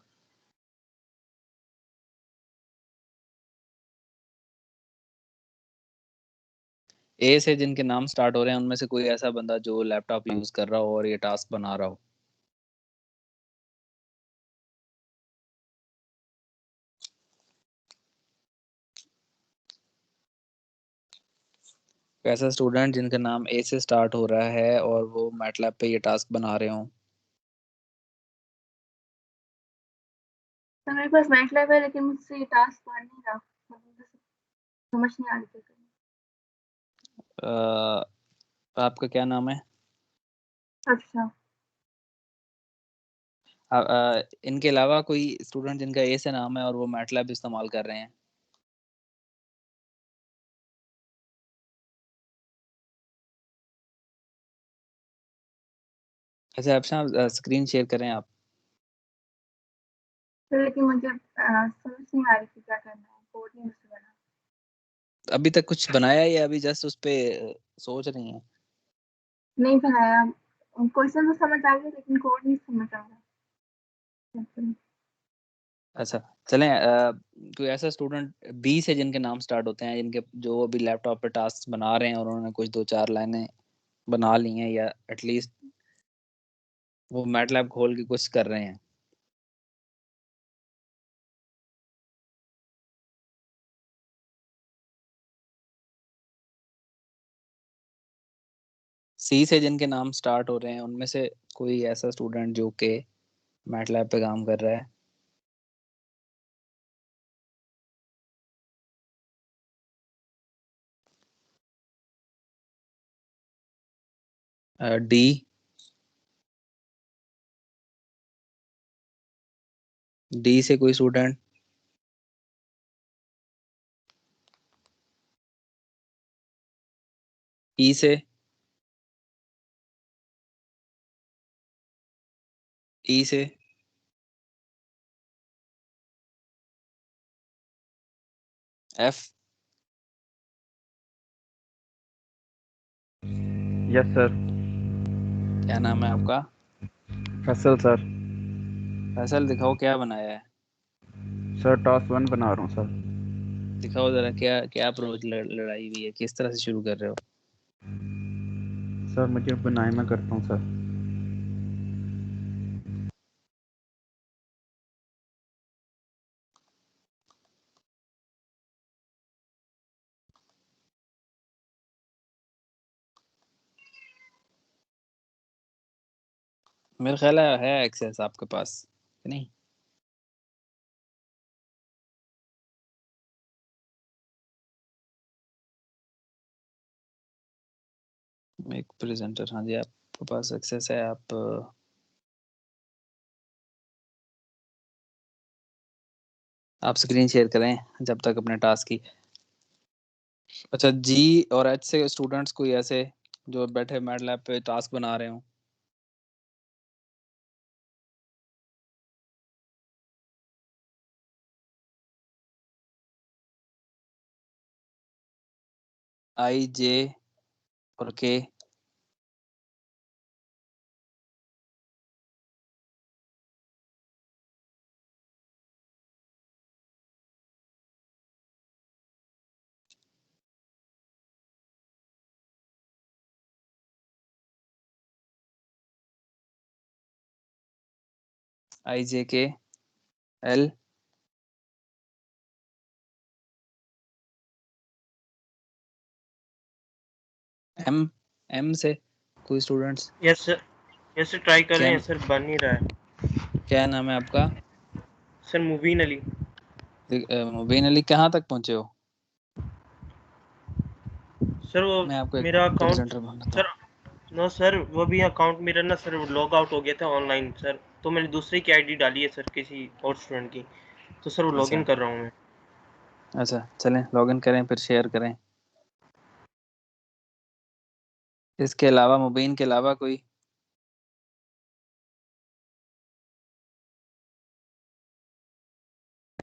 Speaker 1: ए से जिनके नाम स्टार्ट हो रहे हैं उनमें से कोई ऐसा बंदा जो लैपटॉप यूज कर रहा हो और ये टास्क बना रहा हो। ऐसा स्टूडेंट जिनका नाम ए से स्टार्ट हो रहा है और वो मैटलैब पे ये टास्क बना रहे हो।
Speaker 5: तो मेरे पास मैटलैब है लेकिन मुझसे ये टास्क बन नहीं रहा, मतलब समझ नहीं आ रही क्या करना।
Speaker 1: आपका क्या नाम है?
Speaker 5: अच्छा,
Speaker 1: इनके अलावा कोई स्टूडेंट जिनका ए से नाम है और वो मैटलैब इस्तेमाल कर रहे हैं? अच्छा आप स्क्रीन शेयर करें आप।
Speaker 5: तो लेकिन मुझे समझ नहीं आ रही कि क्या करना है, कोड नहीं मुझसे बना।
Speaker 1: अभी तक कुछ बनाया या अभी जस्ट उस पे सोच रही हैं?
Speaker 5: नहीं बनाया, क्वेश्चन तो समझ आ गया लेकिन कोड नहीं समझ आ रहा।
Speaker 1: अच्छा चलें, कोई ऐसा स्टूडेंट बी से जिनके नाम स्टार्ट होते हैं, जिनके जो अभी लैपटॉप पे टास्क बना रहे हैं और उन्होंने कुछ 2-4 लाइनें बना ली हैं या एटलीस्ट वो मैटलैब खोल के कुछ कर रहे हैं। सी से जिनके नाम स्टार्ट हो रहे हैं उनमें से कोई ऐसा स्टूडेंट जो कि मैटलैब पे काम कर रहा है? डी डी से कोई स्टूडेंट? ई से? ई से? एफ?
Speaker 7: Yes sir.
Speaker 1: क्या नाम है आपका?
Speaker 7: फैसल सर।
Speaker 1: फैसल, दिखाओ क्या बनाया है।
Speaker 7: सर टास्क 1 बना रहा हूँ सर।
Speaker 1: दिखाओ जरा, क्या क्या अप्रोच लड़ाई हुई है, किस तरह से शुरू कर रहे हो?
Speaker 7: सर मुझे बनाए, मैं करता हूँ सर।
Speaker 1: मेरा ख्याल है एक्सेस आपके पास कि नहीं? एक प्रेजेंटर, हाँ जी आपके पास एक्सेस है। आप स्क्रीन शेयर करें जब तक अपने टास्क की। अच्छा, जी और एच से स्टूडेंट्स कोई ऐसे जो बैठे मैटलैब पे टास्क बना रहे हो? आई, जे और के? आई, जे, के, एल? एम? एम से कोई students?
Speaker 8: Yes sir, yes sir try कर
Speaker 1: क्या
Speaker 8: रहे हैं सर, बन नहीं रहा है।
Speaker 1: क्या नाम है आपका?
Speaker 8: सर मुबीन अली।
Speaker 1: मुबीन अली, कहाँ तक पहुँचे हो?
Speaker 8: सर वो
Speaker 1: मैं आपको एक
Speaker 8: मेरा अकाउंट
Speaker 1: प्रेजेंटर बनाता हूँ।
Speaker 8: सर, नो सर वो भी अकाउंट मेरा ना सर लॉग आउट हो गया था ऑनलाइन सर, तो मैंने दूसरे की आईडी डाली है सर, किसी और स्टूडेंट की। तो सर वो लॉगिन
Speaker 1: अच्छा
Speaker 8: कर रहा हूँ मैं।
Speaker 1: अच्छा, चलें लॉगिन करें फिर शेयर करें। इसके अलावा मुबीन के अलावा कोई?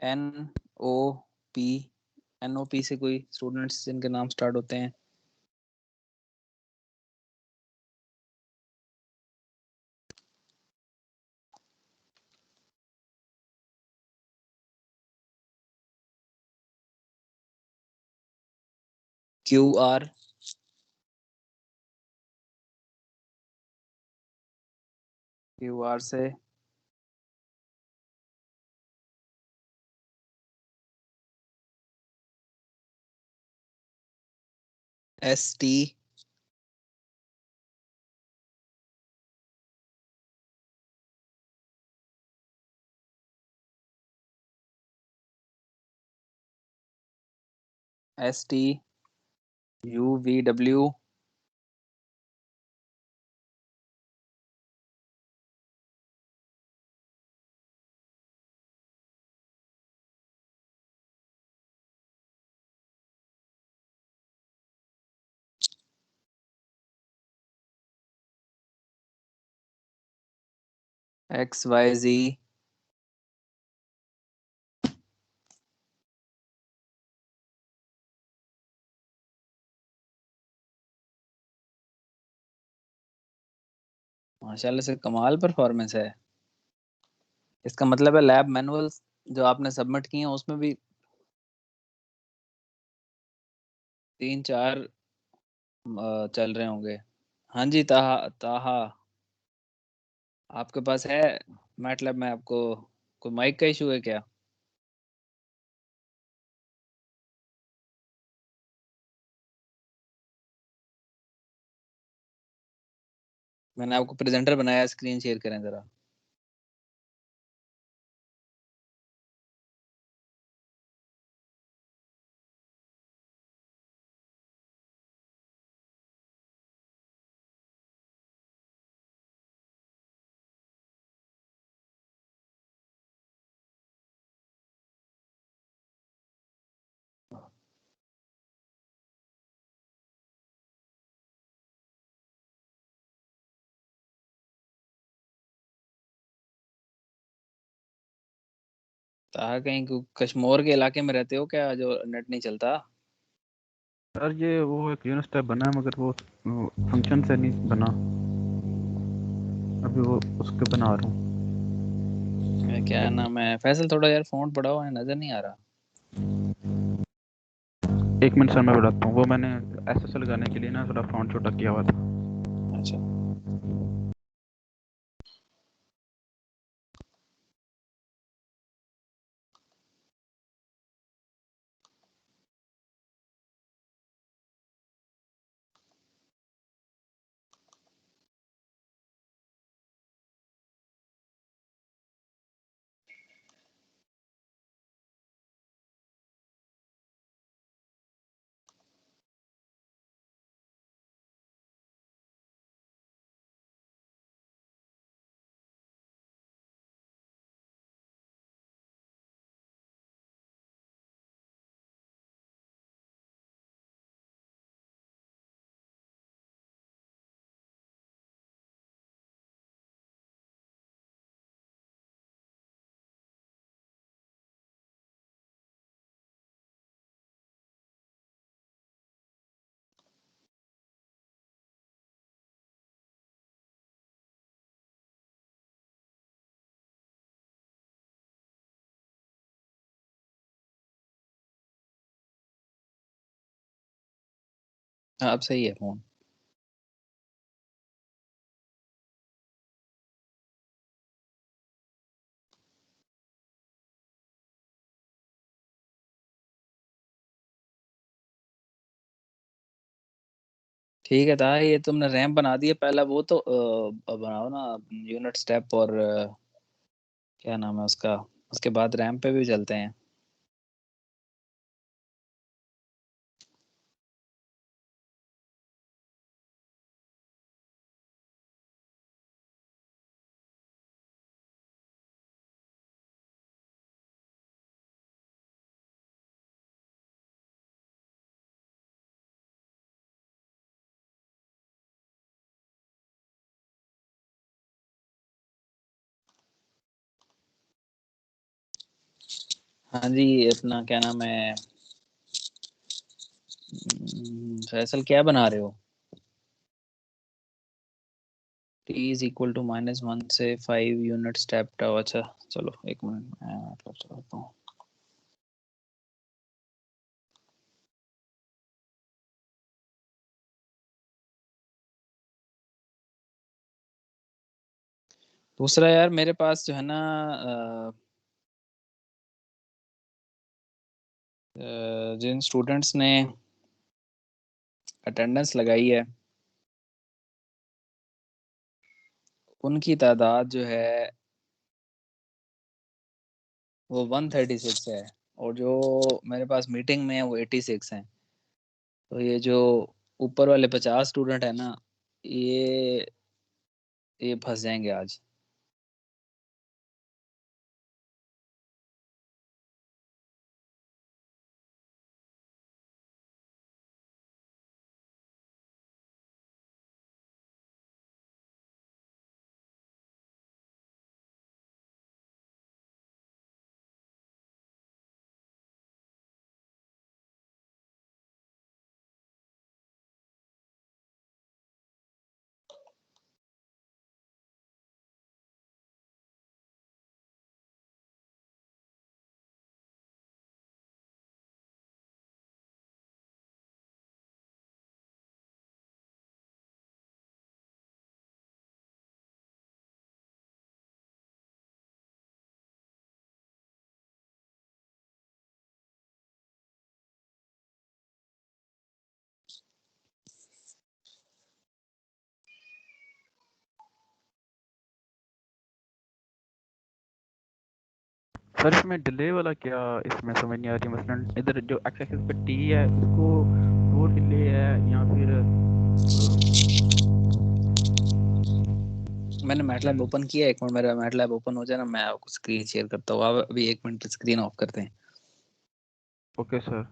Speaker 1: एन ओ पी, NOP से कोई स्टूडेंट्स जिनके नाम स्टार्ट होते हैं? QR, QR से ST, ST, UVW, XYZ, माशाल्लाह से कमाल परफॉर्मेंस है। इसका मतलब है लैब मैनुअल जो आपने सबमिट किए हैं उसमें भी 3-4 चल रहे होंगे। हाँ जी ताहा, ताहा आपके पास है मैटलैब में? आपको कोई माइक का इशू है क्या? मैंने आपको प्रेजेंटर बनाया, स्क्रीन शेयर करें जरा। ताहा कहीं कश्मीर के इलाके में रहते हो क्या जो नेट नहीं चलता?
Speaker 7: सर ये वो एक यूनिट स्टेप बना है मगर वो फंक्शन से नहीं बना, अभी वो उसके बना रहा हूँ।
Speaker 1: क्या नाम है फैसल, थोड़ा यार फोन पड़ा हुआ है नजर नहीं आ रहा।
Speaker 7: 1 मिनट सर मैं बताता हूँ, वो मैंने SSL लगाने के लिए ना थोड़ा फ़ॉन्ट छोटा किया हुआ था।
Speaker 1: अच्छा हाँ, अब सही है फोन। ठीक है था, ये तुमने रैंप बना दिया, पहला वो तो बनाओ ना यूनिट स्टेप और क्या नाम है उसका, उसके बाद रैंप पे भी चलते हैं। हाँ जी, अपना क्या नाम है, फैसल क्या बना रहे हो? t इज इक्वल टू -1 से 5 यूनिट स्टेप टाउ। अच्छा चलो एक मिनट मैं मतलब चलाता हूँ। दूसरा यार मेरे पास जो है ना जिन स्टूडेंट्स ने अटेंडेंस लगाई है उनकी तादाद जो है वो 136 है, और जो मेरे पास मीटिंग में है वो 86 है। तो ये जो ऊपर वाले 50 स्टूडेंट है ना, ये ये फंस जाएंगे आज।
Speaker 7: सर इसमें डिले वाला क्या, इसमें समझ नहीं आ रही। मसलन इधर जो एक्स एक्सिस पे टी है उसको वो डिले है या फिर
Speaker 1: मैंने मैटलैब ओपन किया, एक मिनट मेरा मैटलैब ओपन हो जाए ना, मैं आपको स्क्रीन शेयर करता हूँ। आप अभी एक मिनट स्क्रीन ऑफ करते हैं।
Speaker 7: Okay sir.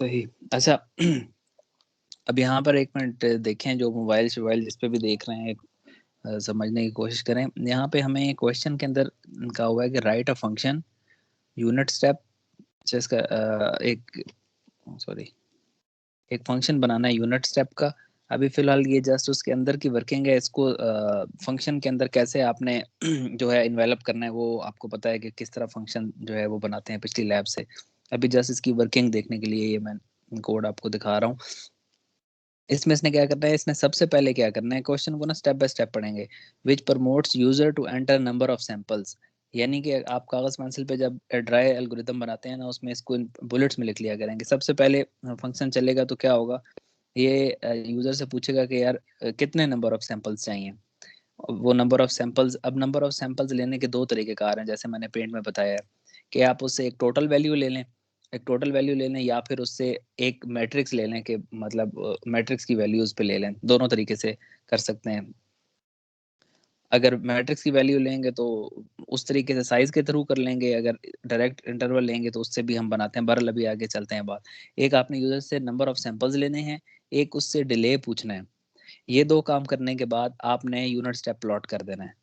Speaker 1: सही। अच्छा अब यहाँ पर एक मिनट देखें, जो मोबाइल जिस पे भी देख रहे हैं, समझने की कोशिश करें। यहाँ पे हमें क्वेश्चन के अंदर कहा हुआ है कि right a function unit step, जिसका एक फंक्शन बनाना है यूनिट स्टेप का। अभी फिलहाल ये जस्ट उसके अंदर की वर्किंग है, इसको फंक्शन के अंदर कैसे आपने जो है इन्वेलप करना है वो आपको पता है कि किस तरह फंक्शन जो है वो बनाते हैं पिछली लैब से। अभी जस्ट इसकी वर्किंग देखने के लिए ये मैं कोड आपको दिखा रहा हूँ। इसमें इसने क्या करना है, इसने सबसे पहले क्या करना है, क्वेश्चन को ना स्टेप बाय स्टेप पढ़ेंगे। Which promotes user to enter number of samples, यानी कि आप कागज पेंसिल पे जब ड्राई एल्गोरिथम बनाते हैं ना, उसमें इसको बुलेट्स में लिख लिया करेंगे। सबसे पहले फंक्शन चलेगा तो क्या होगा, ये यूजर से पूछेगा कि यार कितने नंबर ऑफ सैंपल्स चाहिए। वो नंबर ऑफ सैंपल्स, अब नंबर ऑफ सैंपल्स लेने के दो तरीके कार हैं, जैसे मैंने पेंट में बताया है कि आप उससे एक टोटल वैल्यू ले लें, या फिर उससे एक मैट्रिक्स ले लें, कि मतलब मैट्रिक्स की वैल्यूज पे ले लें। दोनों तरीके से कर सकते हैं। अगर मैट्रिक्स की वैल्यू लेंगे तो उस तरीके से साइज के थ्रू कर लेंगे, अगर डायरेक्ट इंटरवल लेंगे तो उससे भी हम बनाते हैं। बहरहाल अभी आगे चलते हैं बात। एक आपने यूजर से नंबर ऑफ सैंपल्स लेने हैं, एक उससे डिले पूछना है। ये दो काम करने के बाद आपने यूनिट स्टेप प्लॉट कर देना है।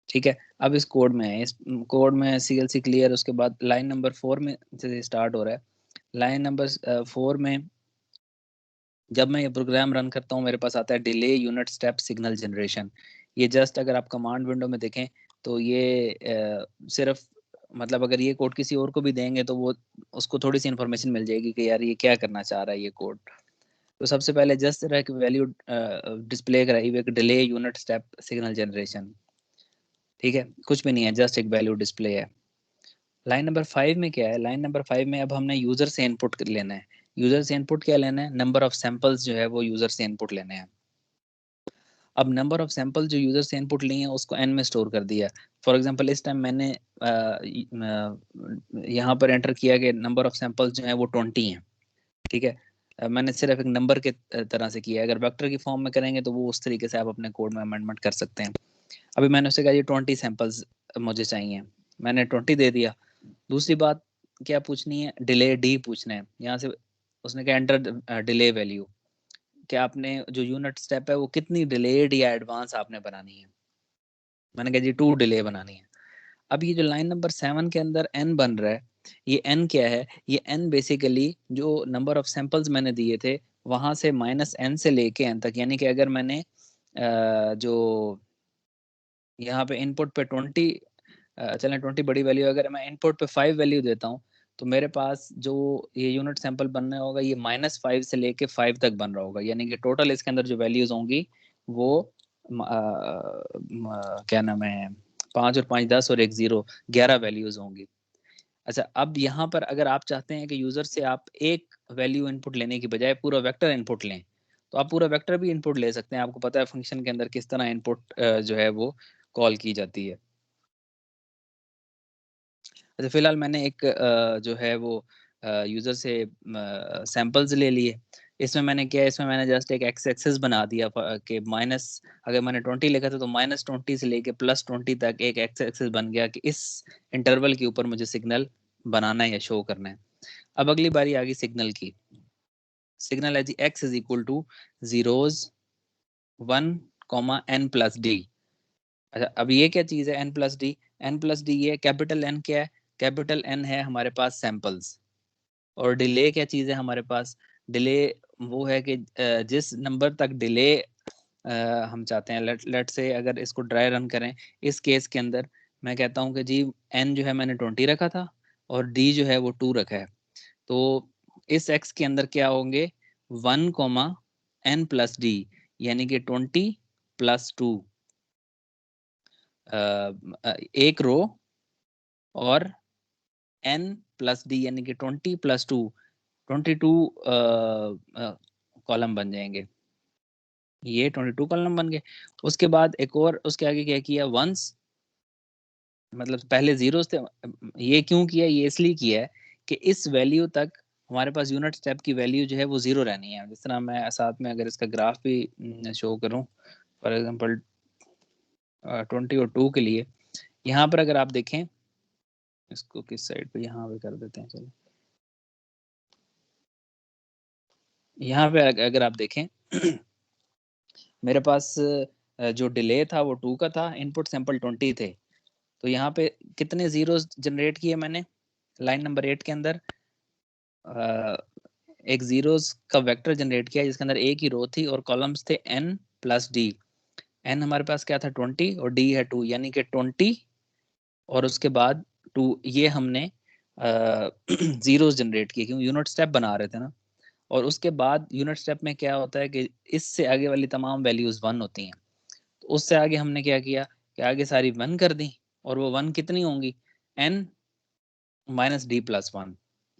Speaker 1: ठीक है, अब इस कोड में है, इस कोड में CLC क्लियर, उसके बाद लाइन नंबर 4 में से स्टार्ट हो रहा है। लाइन नंबर 4 में जब मैं ये प्रोग्राम रन करता हूँ, मेरे पास आता है delay unit step signal generation. ये जस्ट अगर आप कमांड विंडो में देखें तो ये सिर्फ मतलब अगर ये कोड किसी और को भी देंगे तो वो उसको थोड़ी सी इन्फॉर्मेशन मिल जाएगी कि यार ये क्या करना चाह रहा है ये कोड। तो सबसे पहले जस्ट एक वैल्यू डिस्प्ले कराई एक delay unit step signal generation. ठीक है, कुछ भी नहीं है, जस्ट एक वैल्यू डिस्प्ले है। लाइन नंबर 5 में क्या है, लाइन नंबर 5 में अब हमने यूजर से इनपुट लेना है। यूजर से इनपुट क्या लेना है, नंबर ऑफ सैंपल्स जो है वो यूजर से इनपुट लेने हैं। अब नंबर ऑफ सैंपल जो यूजर से इनपुट लिए हैं उसको n में स्टोर कर दिया। फॉर एग्जांपल इस टाइम मैंने यहाँ पर एंटर किया कि नंबर ऑफ सैंपल्स जो है वो 20 हैं। ठीक है, मैंने सिर्फ एक नंबर के तरह से किया है। अगर वेक्टर की फॉर्म में करेंगे तो वो उस तरीके से आप अपने कोड में अमेंडमेंट कर सकते हैं। अभी मैंने उससे कहा ये 20 सैंपल्स मुझे चाहिए, मैंने 20 दे दिया। दूसरी बात क्या पूछनी है, डिले डी पूछना है। यहाँ से उसने कहा एंटर डिले वैल्यू, कि आपने जो यूनिट स्टेप है वो कितनी डिलेड या एडवांस आपने बनानी है। मैंने कहा जी 2 डिले बनानी है। अब ये जो लाइन नंबर 7 के अंदर n बन रहा है, ये n क्या है, ये n बेसिकली जो नंबर ऑफ सैंपल्स मैंने दिए थे वहां से -n से लेके n तक, यानी कि अगर मैंने जो यहाँ पे इनपुट पे 20 चलें 20 बड़ी वैल्यू, अगर मैं इनपुट पे 5 वैल्यू देता हूँ तो मेरे पास जो ये यूनिट सैंपल बनना होगा ये -5 से लेके 5 तक बन रहा होगा। यानी कि टोटल इसके अंदर जो वैल्यूज होंगी वो क्या नाम है 5 और 5 10 और 1 0 11 वैल्यूज होंगी। अच्छा, अब यहाँ पर अगर आप चाहते हैं कि यूजर से आप एक वैल्यू इनपुट लेने की बजाय पूरा वेक्टर इनपुट लें तो आप पूरा वेक्टर भी इनपुट ले सकते हैं। आपको पता है फंक्शन के अंदर किस तरह इनपुट जो है वो कॉल की जाती है। अच्छा, फिलहाल मैंने एक जो है वो यूजर से सैंपल्स ले लिए। इसमें मैंने क्या है, इसमें मैंने जस्ट एक एक्स एक्सेस बना दिया कि माइनस, अगर मैंने 20 लिखा था तो -20 से लेके +20 तक एक एक्स एक्सेस बन गया कि इस इंटरवल के ऊपर मुझे सिग्नल बनाना है या शो करना है। अब अगली बारी आ गई सिग्नल की। सिग्नल है G x is equal to 0s 1, n+d। अच्छा, अब ये क्या चीज है n+d? n+d ये कैपिटल N क्या है, कैपिटल N है हमारे पास सैंपल्स, और डिले क्या चीज है हमारे पास, डिले वो है कि जिस नंबर तक डिले हम चाहते हैं। लेट से अगर इसको ड्राई रन करें, इस केस के अंदर मैं कहता हूं कि जी n जो है मैंने 20 रखा था और d जो है वो 2 रखा है, तो इस x के अंदर क्या होंगे 1, n+d, यानी कि 20 + 2 एक रो और n+d यानी कि 20 + 2 22 कॉलम बन जाएंगे। ये 22 कॉलम बन गए। उसके बाद एक और उसके आगे क्या किया, वंस, मतलब पहले जीरोस थे। ये क्यों किया, ये इसलिए किया है कि इस वैल्यू तक हमारे पास यूनिट स्टेप की वैल्यू जो है वो 0 रहनी है। जिस तरह मैं साथ में अगर इसका ग्राफ भी शो करूं, फॉर एग्जांपल 20 और 2 के लिए, यहाँ पर अगर आप देखें, इसको किस साइड पे यहाँ पे कर देते हैं, चलो यहाँ पे अगर आप देखें मेरे पास जो डिले था वो 2 का था, इनपुट सैंपल 20 थे, तो यहाँ पे कितने जीरोस जनरेट किए मैंने लाइन नंबर 8 के अंदर? एक जीरोस का वेक्टर जनरेट किया जिसके अंदर एक ही रो थी और कॉलम्स थे n प्लस डी। n हमारे पास क्या था 20 और d है 2, यानी कि 20 और उसके बाद 2, ये हमने जीरोस जनरेट किए क्योंकि यूनिट स्टेप बना रहे थे ना। और उसके बाद यूनिट स्टेप में क्या होता है कि इससे आगे वाली तमाम वैल्यूज 1 होती हैं, तो उससे आगे हमने क्या किया कि आगे सारी 1 कर दी, और वो 1 कितनी होंगी? n माइनस डी प्लस 1,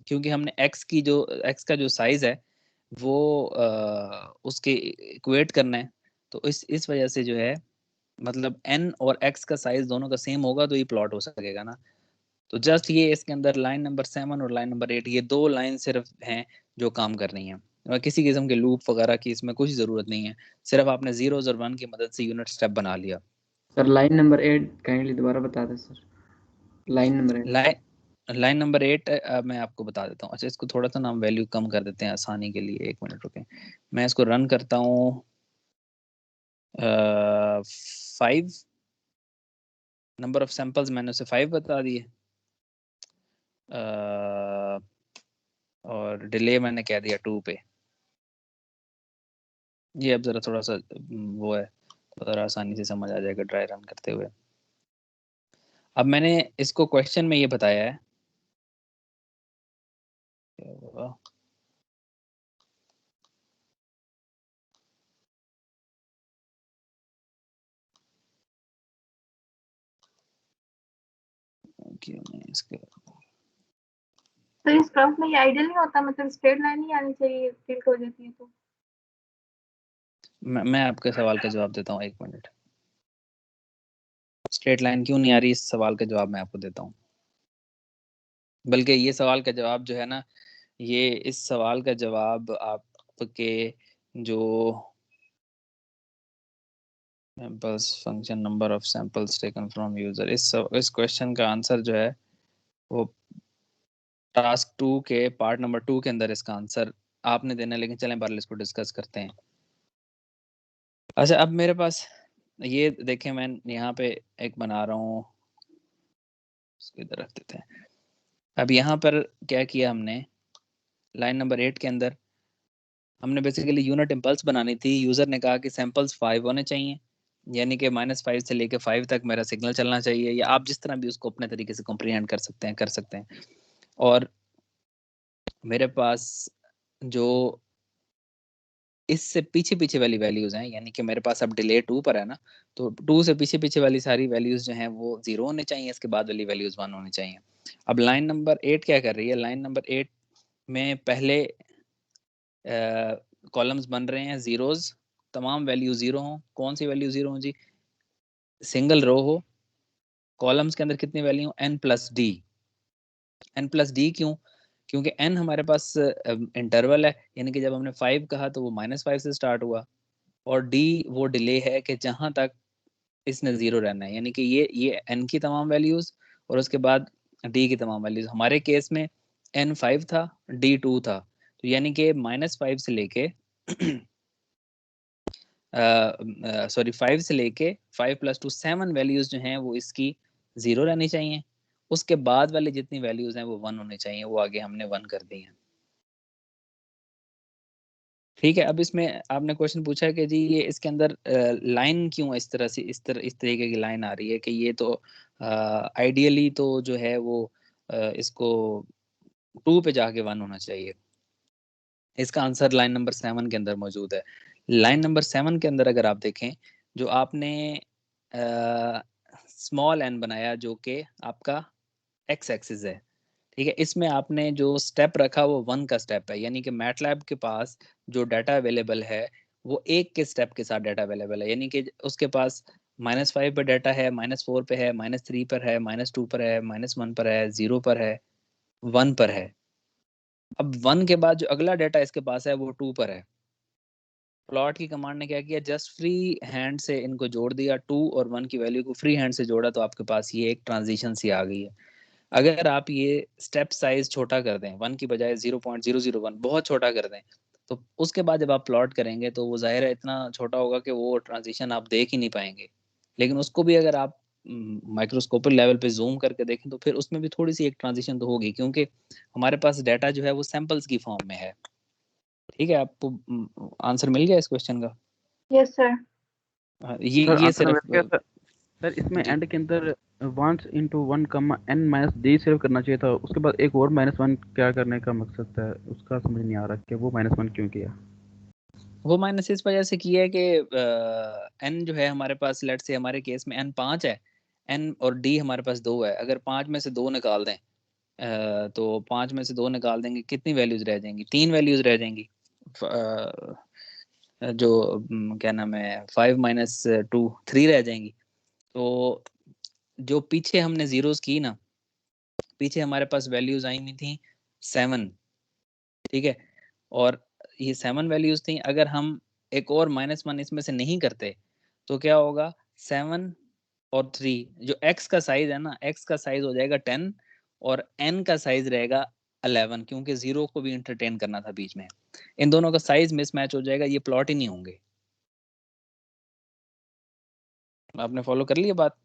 Speaker 1: क्योंकि हमने x का जो साइज है वो उसके इक्वेट करना है, तो इस वजह से जो है मतलब n और x का साइज दोनों का सेम होगा तो ये प्लॉट हो सकेगा ना। तो जस्ट ये इसके अंदर लाइन नंबर 7 और लाइन नंबर 8 ये 2 लाइन सिर्फ हैं जो काम कर रही हैं, और किसी किस्म के लूप वगैरह की इसमें कुछ ज़रूरत नहीं है, सिर्फ आपने जीरोस और 1 की मदद से यूनिट स्टेप बना लिया।
Speaker 2: सर लाइन नंबर 8 काइंडली दोबारा बता दें sir. Line number 8
Speaker 1: line number 8 मैं आपको बता देता हूँ। अच्छा, इसको थोड़ा सा नाम वैल्यू कम कर देते हैं आसानी के लिए, 1 मिनट रुकें, मैं इसको रन करता हूँ। 5 नंबर ऑफ सैंपल्स मैंने उसे 5 बता दिए, और डिले मैंने कह दिया 2 पे। ये अब ज़रा थोड़ा सा वो है, तो ज़रा आसानी से समझ आ जाएगा ट्राई रन करते हुए। अब मैंने इसको क्वेश्चन में ये बताया है, क्यों नहीं इसके
Speaker 5: तो इस प्रॉम्प्ट में ये आइडियल नहीं होता, मतलब स्ट्रेट लाइन ही आनी चाहिए, टिल्ट हो जाती है तो।
Speaker 1: मैं आपके सवाल का जवाब देता हूँ, 1 मिनट। स्ट्रेट लाइन क्यों नहीं आ रही, इस सवाल का जवाब मैं आपको देता हूँ। बल्कि ये सवाल का जवाब जो है ना, ये इस सवाल का जवाब आपके जो samples function number of samples taken from user, इस क्वेश्चन का आंसर जो है वो टास्क 2 के पार्ट नंबर 2 के अंदर इसका आंसर आपने देना है, लेकिन चलें बार इसको डिस्कस करते हैं। अच्छा, अब मेरे पास ये देखें, मैं यहाँ पे एक बना रहा हूँ, इसको इधर रख देते हैं। अब यहाँ पर क्या किया हमने, लाइन नंबर 8 के अंदर हमने बेसिकली यूनिट इम्पल्स बनानी थी। यूज़र ने कहा कि सैंपल्स 5 होने चाहिए, यानी कि -5 से लेके 5 तक मेरा सिग्नल चलना चाहिए, या आप जिस तरह भी उसको अपने तरीके से कॉम्प्रीहेंड कर सकते हैं। और मेरे पास जो इससे पीछे वाली वैल्यूज हैं, यानी कि मेरे पास अब डिले 2 पर है ना, तो 2 से पीछे वाली सारी वैल्यूज जो हैं वो 0 होने चाहिए, इसके बाद वाली वैल्यूज 1 होनी चाहिए। अब लाइन नंबर 8 क्या कर रही है, लाइन नंबर 8 में पहले कॉलम्स बन रहे हैं जीरोज, तमाम वैल्यू 0 हो। कौन सी वैल्यू 0 हो जी? सिंगल रो हो, कॉलम्स के अंदर कितनी वैल्यू हो? n plus D. n plus D क्यों? क्योंकि n हमारे पास इंटरवल है, यानी कि जब हमने 5 कहा तो वो -5 से स्टार्ट हुआ, और d वो डिले है कि जहां तक इसने 0 रहना है, यानी कि ये n की तमाम वैल्यूज और उसके बाद d की तमाम वैल्यूज। हमारे केस में n 5 था, d 2 था, तो यानी कि -5 से लेके सॉरी 5 से लेके 5 + 2 7 वैल्यूज जो हैं वो इसकी 0 रहनी चाहिए। उसके बाद वाली जितनी वैल्यूज हैं वो 1 होनी चाहिए, वो आगे हमने 1 कर दी हैं। ठीक है, अब इसमें आपने क्वेश्चन पूछा है कि जी ये इसके अंदर लाइन क्यों इस तरीके की लाइन आ रही है, कि ये तो आइडियली तो जो है वो इसको 2 पे जाके 1 होना चाहिए। इसका आंसर लाइन नंबर 7 के अंदर मौजूद है। लाइन नंबर 7 के अंदर अगर आप देखें, जो आपने स्मॉल n बनाया जो कि आपका x एक्सिस है, ठीक है, इसमें आपने जो स्टेप रखा वो 1 का स्टेप है, यानी कि मैटलैब के पास जो डाटा अवेलेबल है वो 1 के स्टेप के साथ डाटा अवेलेबल है, यानी कि उसके पास -5 पे डाटा है, -4 पे है, -3 पर है, -2 पर है, -1 पर है, 0 पर है, 1 पर है। अब 1 के बाद जो अगला डाटा इसके पास है वो 2 पर है। प्लॉट की कमांड ने क्या किया, जस्ट फ्री हैंड से इनको जोड़ दिया, 2 और 1 की वैल्यू को फ्री हैंड से जोड़ा, तो आपके पास ये एक ट्रांजिशन सी आ गई है। अगर आप ये स्टेप साइज छोटा कर दें, 1 की बजाय 0.001 बहुत छोटा कर दें, तो उसके बाद जब आप प्लॉट करेंगे तो वो जाहिर है इतना छोटा होगा कि वो ट्रांजिशन आप देख ही नहीं पाएंगे। लेकिन उसको भी अगर आप माइक्रोस्कोपिक लेवल पे जूम करके देखें तो फिर उसमें भी थोड़ी सी एक ट्रांजिशन तो होगी, क्योंकि हमारे पास डाटा जो है वो सैंपल्स की फॉर्म में है। ठीक है, आपको आंसर मिल गया इस क्वेश्चन का?
Speaker 5: Yes sir.
Speaker 7: सर
Speaker 1: ये
Speaker 7: आंसर मिल
Speaker 1: सिर्फ
Speaker 7: गया सर इसमें
Speaker 1: जी
Speaker 7: एंड के अंदर 1 into 1 कमा n माइनस डी सिर्फ करना चाहिए था, उसके बाद एक और -1 क्या करने का मकसद था, उसका समझ नहीं आ रहा कि वो -1 क्यों किया।
Speaker 1: वो माइनस इस वजह से किया है कि एन जो है हमारे पास, लेट से हमारे केस में एन 5 है, एन और डी हमारे पास 2 है। अगर 5 में से 2 निकाल दें तो 5 में से 2 निकाल देंगे, कितनी वैल्यूज रह जाएंगी? 3 वैल्यूज रह जाएंगी। जो क्या नाम है, 5 माइनस 2 3 रह जाएंगी। तो जो पीछे हमने जीरोस की ना, पीछे हमारे पास वैल्यूज आई नहीं थी 7, ठीक है, और ये 7 वैल्यूज थी। अगर हम एक और -1 इसमें से नहीं करते तो क्या होगा, 7 और 3, जो x का साइज है ना, x का साइज हो जाएगा 10 और n का साइज रहेगा 11, क्योंकि जीरो को भी इंटरटेन करना था बीच में। इन दोनों का साइज मिसमैच हो जाएगा, ये प्लॉट ही नहीं होंगे। आपने फॉलो कर लिया बात?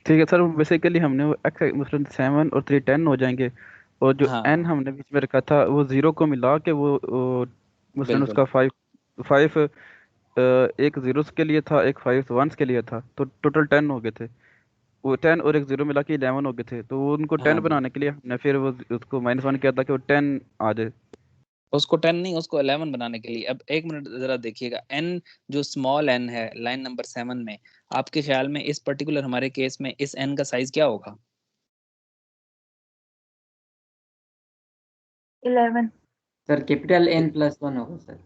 Speaker 7: ठीक है सर, बेसिकली हमने वो x मसलन 7 और 3 10 हो जाएंगे, और जो
Speaker 1: हाँ
Speaker 7: n हमने बीच में रखा था वो 0 को मिला के वो मसलन
Speaker 1: बिल्कुल।
Speaker 7: उसका 5 एक जीरोस के लिए था, एक 5 वंस के लिए था, तो टोटल 10 हो गए थे। वो 10 और एक जीरो मिला के 11 हो गए थे, तो वो उनको 10
Speaker 1: हाँ जी,
Speaker 7: बनाने के लिए हमने फिर वो उसको -1 किया था कि वो 10 आ जाए।
Speaker 1: उसको 10 नहीं, उसको 11 बनाने के लिए। अब एक मिनट जरा देखिएगा, n जो स्मॉल n है लाइन नंबर 7 में, आपके ख्याल में इस पर्टिकुलर हमारे केस में इस n का साइज क्या होगा?
Speaker 5: 11।
Speaker 2: सर कैपिटल N+1 होगा सर।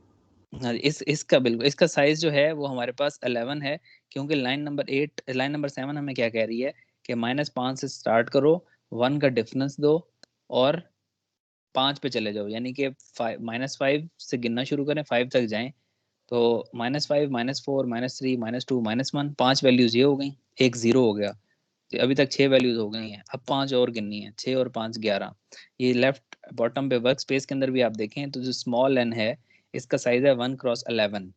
Speaker 1: हाँ, इसका बिल्कुल, इसका साइज जो है वो हमारे पास 11 है, क्योंकि लाइन नंबर 7 हमें क्या कह रही है कि -5 से स्टार्ट करो, 1 का डिफरेंस दो और 5 पे चले जाओ, यानी कि -5 से गिनना शुरू करें, 5 तक जाएं। तो -5 -4 -3 -2 -1, 5 वैल्यूज ये हो गई, एक जीरो हो गया। तो अभी तक 6 वैल्यूज हो गई हैं, अब 5 और गिननी है, 6 और 5 11। ये लेफ्ट बॉटम पे वर्क स्पेस के अंदर भी आप देखें तो जो स्मॉल n है इसका साइज है 1x11।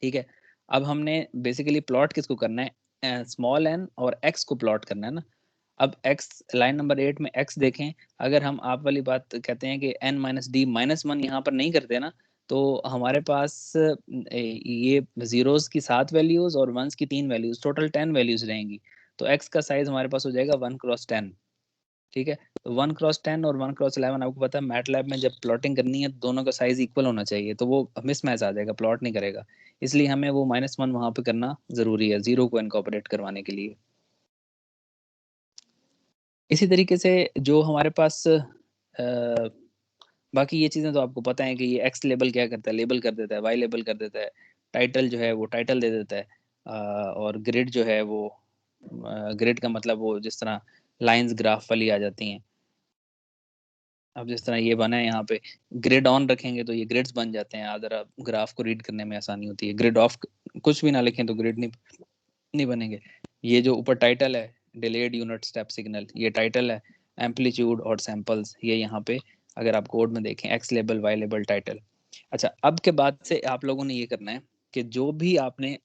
Speaker 1: ठीक है, अब हमने बेसिकली प्लॉट किसको करना है, स्मॉल n और x को प्लॉट करना है ना। अब x लाइन नंबर 8 में x देखें, अगर हम आप वाली बात कहते हैं कि n माइनस डी -1 यहाँ पर नहीं करते ना, तो हमारे पास ये जीरोस की 7 वैल्यूज और वंस की 3 वैल्यूज, टोटल 10 वैल्यूज रहेंगी। तो x का साइज हमारे पास हो जाएगा 1x10। ठीक है, तो 1x10 और 1x11, आपको पता है मैटलैब में जब प्लॉटिंग करनी है तो दोनों का साइज इक्वल होना चाहिए, तो वो मिसमैच आ जाएगा, प्लॉट नहीं करेगा। इसलिए हमें वो -1 वहां पे करना जरूरी है जीरो को इनकॉर्पोरेट करवाने के लिए। इसी तरीके से जो हमारे पास बाकी ये चीज़ें तो आपको पता है कि ये एक्स लेबल क्या करता है, लेबल कर देता है, वाई लेबल कर देता है, टाइटल जो है वो टाइटल दे देता है, और ग्रिड जो है वो ग्रिड का मतलब वो जिस तरह लाइंस ग्राफ वाली आ जाती हैं। अब जिस तरह ये बना है यहाँ पे, ग्रिड ऑन रखेंगे तो ये ग्रिड्स बन जाते हैं, अदर आप ग्राफ को रीड करने में आसानी होती है। ग्रिड ऑफ कुछ भी ना लिखें तो ग्रिड नहीं बनेंगे। ये जो ऊपर टाइटल है, डिलेड यूनिट स्टेप सिग्नल, ये टाइटल है। एम्पलीट्यूड और सैंपल्स ये यहाँ पे अगर आप कोड में देखें, X label Y label title. अच्छा, अब के बाद से आप लोगों ने ये करना है कि जो भी आपने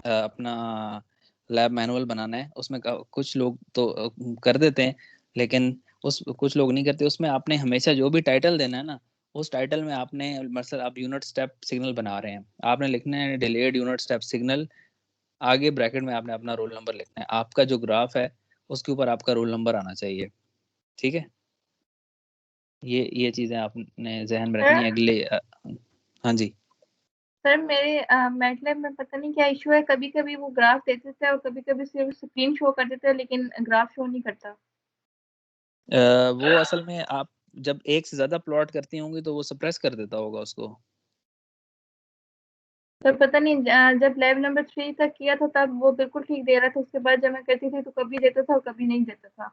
Speaker 1: अपना लैब मैनुअल बनाना है उसमें कुछ लोग तो कर देते हैं, लेकिन उस कुछ लोग नहीं करते। उसमें आपने हमेशा जो भी टाइटल देना है ना, उस टाइटल में आपने मतलब आप यूनिट स्टेप सिग्नल बना रहे हैं, आपने लिखना है डिलेड यूनिट स्टेप सिग्नल, आगे ब्रैकेट में आपने अपना रोल नंबर लिखना है, आपका जो ग्राफ है उसके ऊपर आपका रोल नंबर आना चाहिए। ठीक है, ये चीजें आपने जहन में रखनी
Speaker 5: सर
Speaker 1: है अगले हाँ जी।
Speaker 5: सर मेरे मैटलैब में पता नहीं क्या इशू है, कभी कभी वो ग्राफ दे देता है और कभी कभी सिर्फ स्क्रीन शो कर देता है लेकिन ग्राफ शो नहीं करता।
Speaker 1: वो असल में आप जब एक से ज्यादा प्लॉट करती होंगी तो वो सप्रेस कर देता होगा उसको।
Speaker 5: सर पता नहीं जब लैब नंबर 3 तक किया था तब वो बिल्कुल ठीक दे रहा था, उसके बाद जब मैं करती थी तो कभी देता था और कभी नहीं देता था।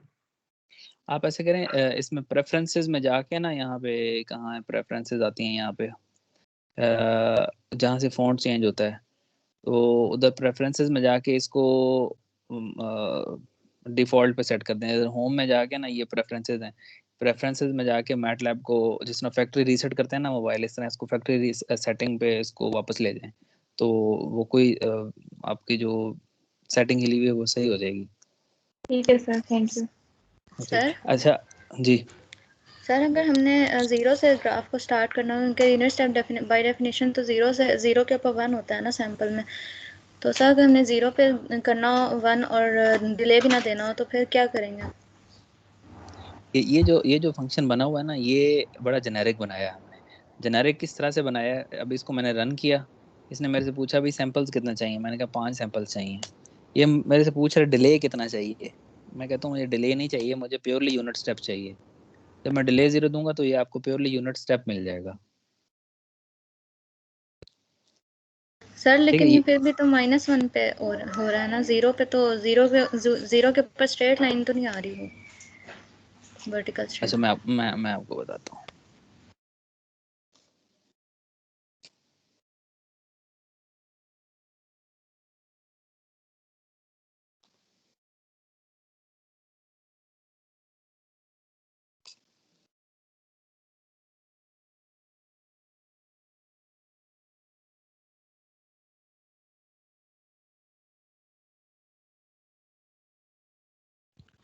Speaker 1: आप ऐसे करें, इसमें प्रेफरेंसेस में जाके ना, यहाँ पे कहाँ है प्रेफरेंसेस आती हैं यहाँ पे, जहाँ से फॉन्ट चेंज होता है, तो उधर प्रेफरेंसेस में जाके इसको डिफ़ॉल्ट पे सेट कर दें। होम में जाके ना, ये प्रेफरेंसेस हैं, प्रेफरेंसेस में जाके मैटलैब को जिस तरह फैक्ट्री रीसेट करते हैं ना मोबाइल, इस तरह इसको फैक्ट्री सेटिंग पे इसको वापस ले जाएं, तो वो कोई आपकी जो सेटिंग हिली हुई है वो सही हो जाएगी।
Speaker 5: ठीक है सर, थैंक यू।
Speaker 9: सर
Speaker 1: अच्छा जी
Speaker 9: सर अगर हमने ज़ीरो से ग्राफ को स्टार्ट करना हो, उनके यूनिट स्टेप बाय डेफिनेशन तो ज़ीरो के ऊपर 1 होता है ना सैंपल में, तो सर अगर हमने 0 पे करना हो 1 और डिले भी ना देना हो तो फिर क्या करेंगे?
Speaker 1: ये जो फंक्शन बना हुआ है ना, ये बड़ा जेनेरिक बनाया है हमने। जेनेरिक किस तरह से बनाया है, अब इसको मैंने रन किया, इसने मेरे से पूछा भी सैंपल्स कितना चाहिए, मैंने कहा 5 सैंपल्स चाहिए। ये मेरे से पूछ रहा है डिले कितना चाहिए, मैं कहता हूँ मुझे डिले नहीं चाहिए, मुझे प्योरली यूनिट स्टेप चाहिए। जब मैं डिले 0 दूंगा तो ये आपको प्योरली यूनिट स्टेप मिल जाएगा।
Speaker 9: सर
Speaker 1: ठीक है
Speaker 9: लेकिन ये फिर भी तो -1 पे हो रहा है ना, 0 पे तो 0 के ऊपर स्ट्रेट लाइन तो नहीं आ रही वो वर्टिकल स्ट्रेट।
Speaker 1: अच्छा मैं आपको बताता हूँ।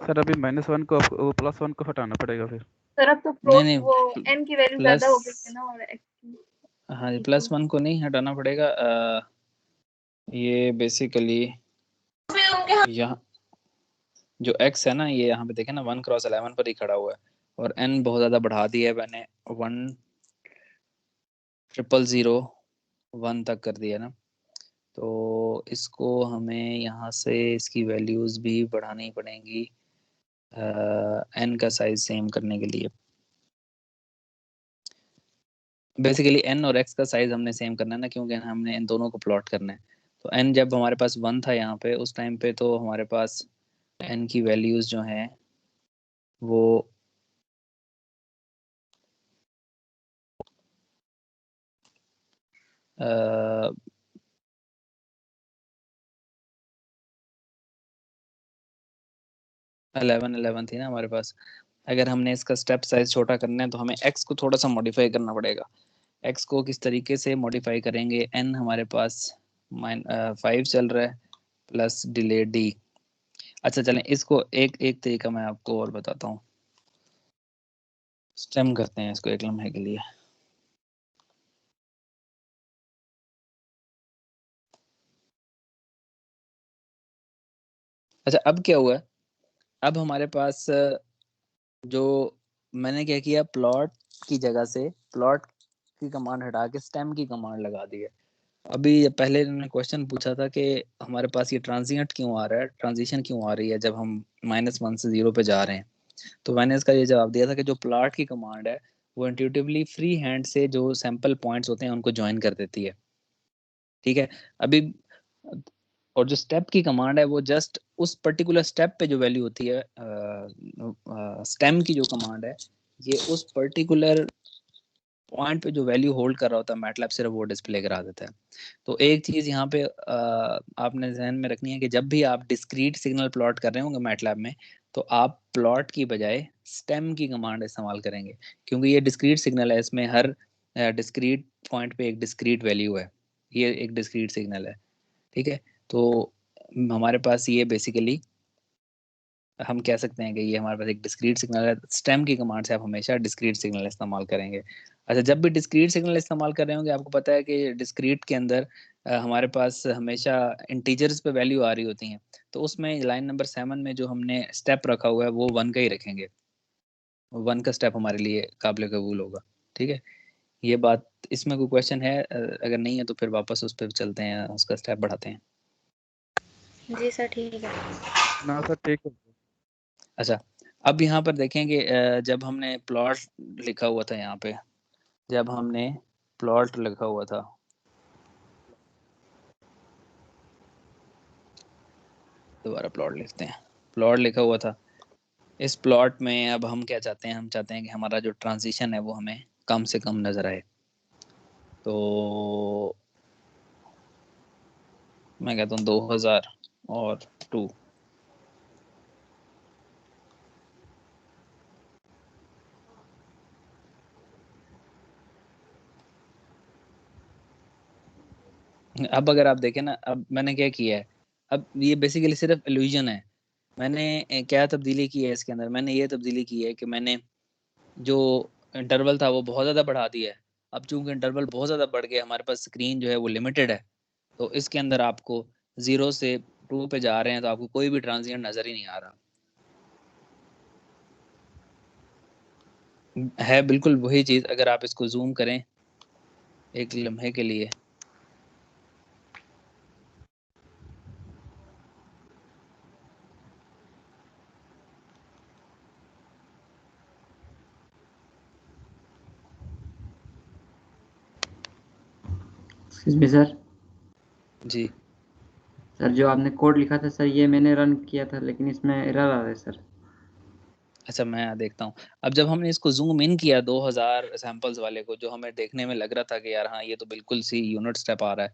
Speaker 7: सर अभी -1 को वो +1 को हटाना पड़ेगा फिर।
Speaker 5: सर अब तो
Speaker 1: नहीं
Speaker 5: वो n की वैल्यू ज्यादा हो गई है ना, और x की।
Speaker 1: हाँ जी, +1 को नहीं हटाना पड़ेगा। ये बेसिकली यहाँ जो x है ना, ये यहाँ पे देखें ना 1 क्रॉस 11 पर ही खड़ा हुआ है, और n बहुत ज़्यादा बढ़ा दिया है मैंने, 1,000,1 तक कर दिया ना, तो इसको हमें यहाँ से इसकी वैल्यूज़ भी बढ़ानी पड़ेंगी n का साइज सेम करने के लिए। बेसिकली n और x का साइज हमने सेम करना है ना, क्योंकि हमने इन दोनों को प्लॉट करना है। तो n जब हमारे पास 1 था यहाँ पे, उस टाइम पे तो हमारे पास n की वैल्यूज जो हैं वो आ, 11 थी ना हमारे पास। अगर हमने इसका स्टेप साइज छोटा करना है तो हमें x को थोड़ा सा मॉडिफाई करना पड़ेगा। x को किस तरीके से मॉडिफाई करेंगे, n हमारे पास 5 चल रहा है प्लस डिले d। अच्छा चलें, इसको एक एक तरीका मैं आपको और बताता हूँ। स्टेम करते हैं इसको एक लम्हे के लिए। अच्छा अब क्या हुआ है, अब हमारे पास जो मैंने क्या किया, प्लॉट की जगह से प्लॉट की कमांड हटा के स्टेम की कमांड लगा दी है। अभी पहले इन्होंने क्वेश्चन पूछा था कि हमारे पास ये ट्रांजिएंट क्यों आ रहा है, ट्रांजिशन क्यों आ रही है जब हम -1 से 0 पे जा रहे हैं। तो मैंने इसका ये जवाब दिया था कि जो प्लॉट की कमांड है वो इंट्यूटिवली फ्री हैंड से जो सैंपल पॉइंट्स होते हैं उनको ज्वाइन कर देती है। ठीक है, अभी और जो स्टेप की कमांड है वो जस्ट उस पर्टिकुलर स्टेप पे जो वैल्यू होती है, स्टेम की जो कमांड है ये उस पर्टिकुलर पॉइंट पे जो वैल्यू होल्ड कर रहा होता है मैटलैब सिर्फ वो डिस्प्ले करा देता है। तो एक चीज़ यहाँ पे आपने ध्यान में रखनी है कि जब भी आप डिस्क्रीट सिग्नल प्लॉट कर रहे होंगे मैटलैब में, तो आप प्लॉट की बजाय स्टेम की कमांड इस्तेमाल करेंगे, क्योंकि ये डिस्क्रीट सिग्नल है, इसमें हर डिस्क्रीट पॉइंट पे एक डिस्क्रीट वैल्यू है, ये एक डिस्क्रीट सिग्नल है। ठीक है, तो हमारे पास ये बेसिकली हम कह सकते हैं कि ये हमारे पास एक डिस्क्रीट सिग्नल है। स्टेम की कमांड से आप हमेशा डिस्क्रीट सिग्नल इस्तेमाल करेंगे। अच्छा, जब भी डिस्क्रीट सिग्नल इस्तेमाल कर रहे होंगे आपको पता है कि डिस्क्रीट के अंदर हमारे पास हमेशा इंटीजर्स पे वैल्यू आ रही होती हैं, तो उसमें लाइन नंबर 7 में जो हमने स्टेप रखा हुआ है वो 1 का ही रखेंगे, 1 का स्टेप हमारे लिए काबिल कबूल होगा। ठीक है, ये बात, इसमें कोई क्वेश्चन है? अगर नहीं है तो फिर वापस उस पर चलते हैं, उसका स्टेप बढ़ाते हैं।
Speaker 9: जी सर ठीक है।
Speaker 7: ना सर ठीक है।
Speaker 1: अच्छा, अब यहाँ पर देखें कि जब हमने प्लॉट लिखा हुआ था, यहाँ पे जब हमने प्लॉट लिखा हुआ था, दोबारा प्लॉट लिखते हैं, प्लॉट लिखा हुआ था, इस प्लॉट में अब हम क्या चाहते हैं, हम चाहते हैं कि हमारा जो ट्रांजिशन है वो हमें कम से कम नजर आए। तो मैं कहता हूँ 2002। अब अगर आप देखें ना, अब मैंने क्या किया है, अब ये बेसिकली सिर्फ इल्यूजन है। मैंने क्या तब्दीली की है इसके अंदर, मैंने ये तब्दीली की है कि मैंने जो इंटरवल था वो बहुत ज़्यादा बढ़ा दिया है। अब चूंकि इंटरवल बहुत ज़्यादा बढ़ गया, हमारे पास स्क्रीन जो है वो लिमिटेड है, तो इसके अंदर आपको 0 से 2 पे जा रहे हैं तो आपको कोई भी ट्रांजिशन नज़र ही नहीं आ रहा है। बिल्कुल वही चीज़ अगर आप इसको जूम करें एक लम्हे के लिए,
Speaker 2: एक्सक्यूज मी सर।
Speaker 1: जी
Speaker 2: सर जो आपने कोड लिखा था सर, ये मैंने रन किया था लेकिन इसमें एरर आ रहा है सर।
Speaker 1: अच्छा मैं देखता हूँ। अब जब हमने इसको जूम इन किया 2000 सैंपल्स वाले को, जो हमें देखने में लग रहा था कि यार हाँ ये तो बिल्कुल सी यूनिट स्टेप आ रहा है,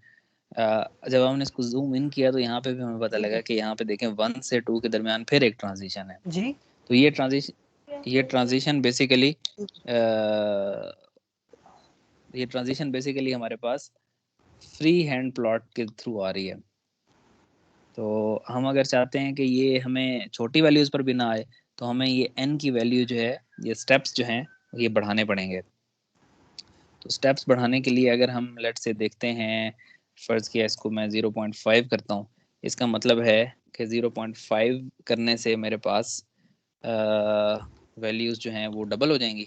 Speaker 1: जब हमने इसको जूम इन किया तो यहाँ पे भी हमें पता लगा कि यहाँ पे देखें 1 से 2 के दरमियान फिर एक ट्रांजिशन है।
Speaker 10: जी
Speaker 1: तो ये ट्रांजिशन बेसिकली हमारे पास फ्री हैंड प्लॉट के थ्रू आ रही है। तो हम अगर चाहते हैं कि ये हमें छोटी वैल्यूज पर भी ना आए, तो हमें ये n की वैल्यू जो है, ये स्टेप्स जो हैं ये बढ़ाने पड़ेंगे। तो स्टेप्स बढ़ाने के लिए अगर हम लेट से देखते हैं, फर्ज किया इसको मैं 0.5 करता हूँ, इसका मतलब है कि 0.5 करने से मेरे पास वैल्यूज जो हैं वो डबल हो जाएंगी।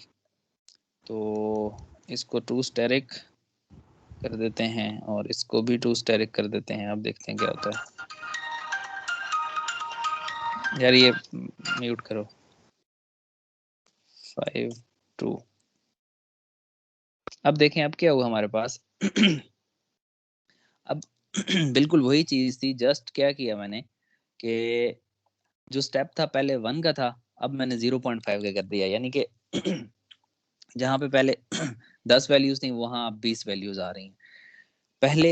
Speaker 1: तो इसको 2 स्टेरिक कर देते हैं और इसको भी 2 स्टेरिक कर देते हैं। अब देखते हैं क्या होता है। यार ये म्यूट करो। 5 2 अब देखें अब क्या हुआ हमारे पास। अब बिल्कुल वही चीज थी, जस्ट क्या किया मैंने कि जो स्टेप था पहले 1 का था, अब मैंने 0.5 का कर दिया, यानी कि जहाँ पे पहले 10 वैल्यूज थी वहां अब 20 वैल्यूज आ रही हैं। पहले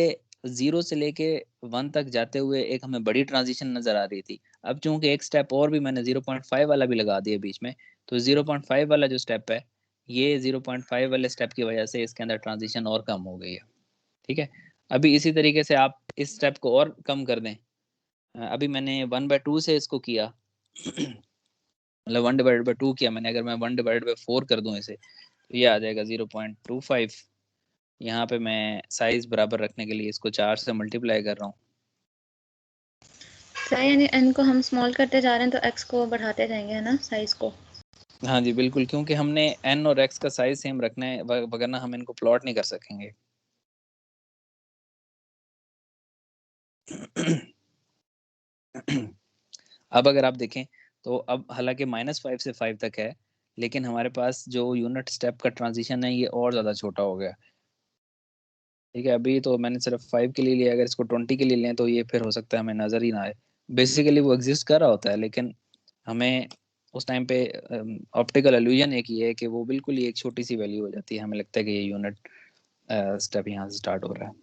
Speaker 1: 0 से लेके 1 तक जाते हुए एक हमें बड़ी ट्रांजिशन नजर आ रही थी। अब चूंकि एक स्टेप और भी मैंने 0.5 वाला भी लगा दिया बीच में, तो 0.5 वाला जो स्टेप है, ये 0.5 वाले स्टेप की वजह से इसके अंदर ट्रांजिशन और कम हो गई है। ठीक है, अभी इसी तरीके से आप इस स्टेप को और कम कर दें। अभी मैंने 1/2 से इसको किया, मतलब 1/2 किया मैंने। अगर मैं 1/4 कर दूं इसे, तो ये आ जाएगा 0.25। यहाँ पे मैं साइज बराबर रखने के लिए इसको 4 से मल्टीप्लाई कर रहा हूँ।
Speaker 9: सर यानी n को हम स्मॉल करते जा रहे हैं तो x को बढ़ाते जाएंगे, है ना, साइज को।
Speaker 1: हाँ जी बिल्कुल, क्योंकि हमने n और x का साइज सेम रखना है, वरना हम इनको प्लॉट नहीं कर सकेंगे। अब अगर आप देखें तो अब हालांकि -5 से 5 तक है, लेकिन हमारे पास जो यूनिट स्टेप का ट्रांजिशन है ये और ज़्यादा छोटा हो गया। ठीक है, अभी तो मैंने सिर्फ 5 के लिए लिया, अगर इसको 20 के लिए लें तो ये फिर हो सकता है हमें नज़र ही ना आए। बेसिकली वो एग्जिस्ट कर रहा होता है, लेकिन हमें उस टाइम पे ऑप्टिकल इल्यूजन एक ये है कि वो बिल्कुल ही एक छोटी सी वैल्यू हो जाती है, हमें लगता है कि ये यूनिट स्टेप यहाँ से स्टार्ट हो रहा है।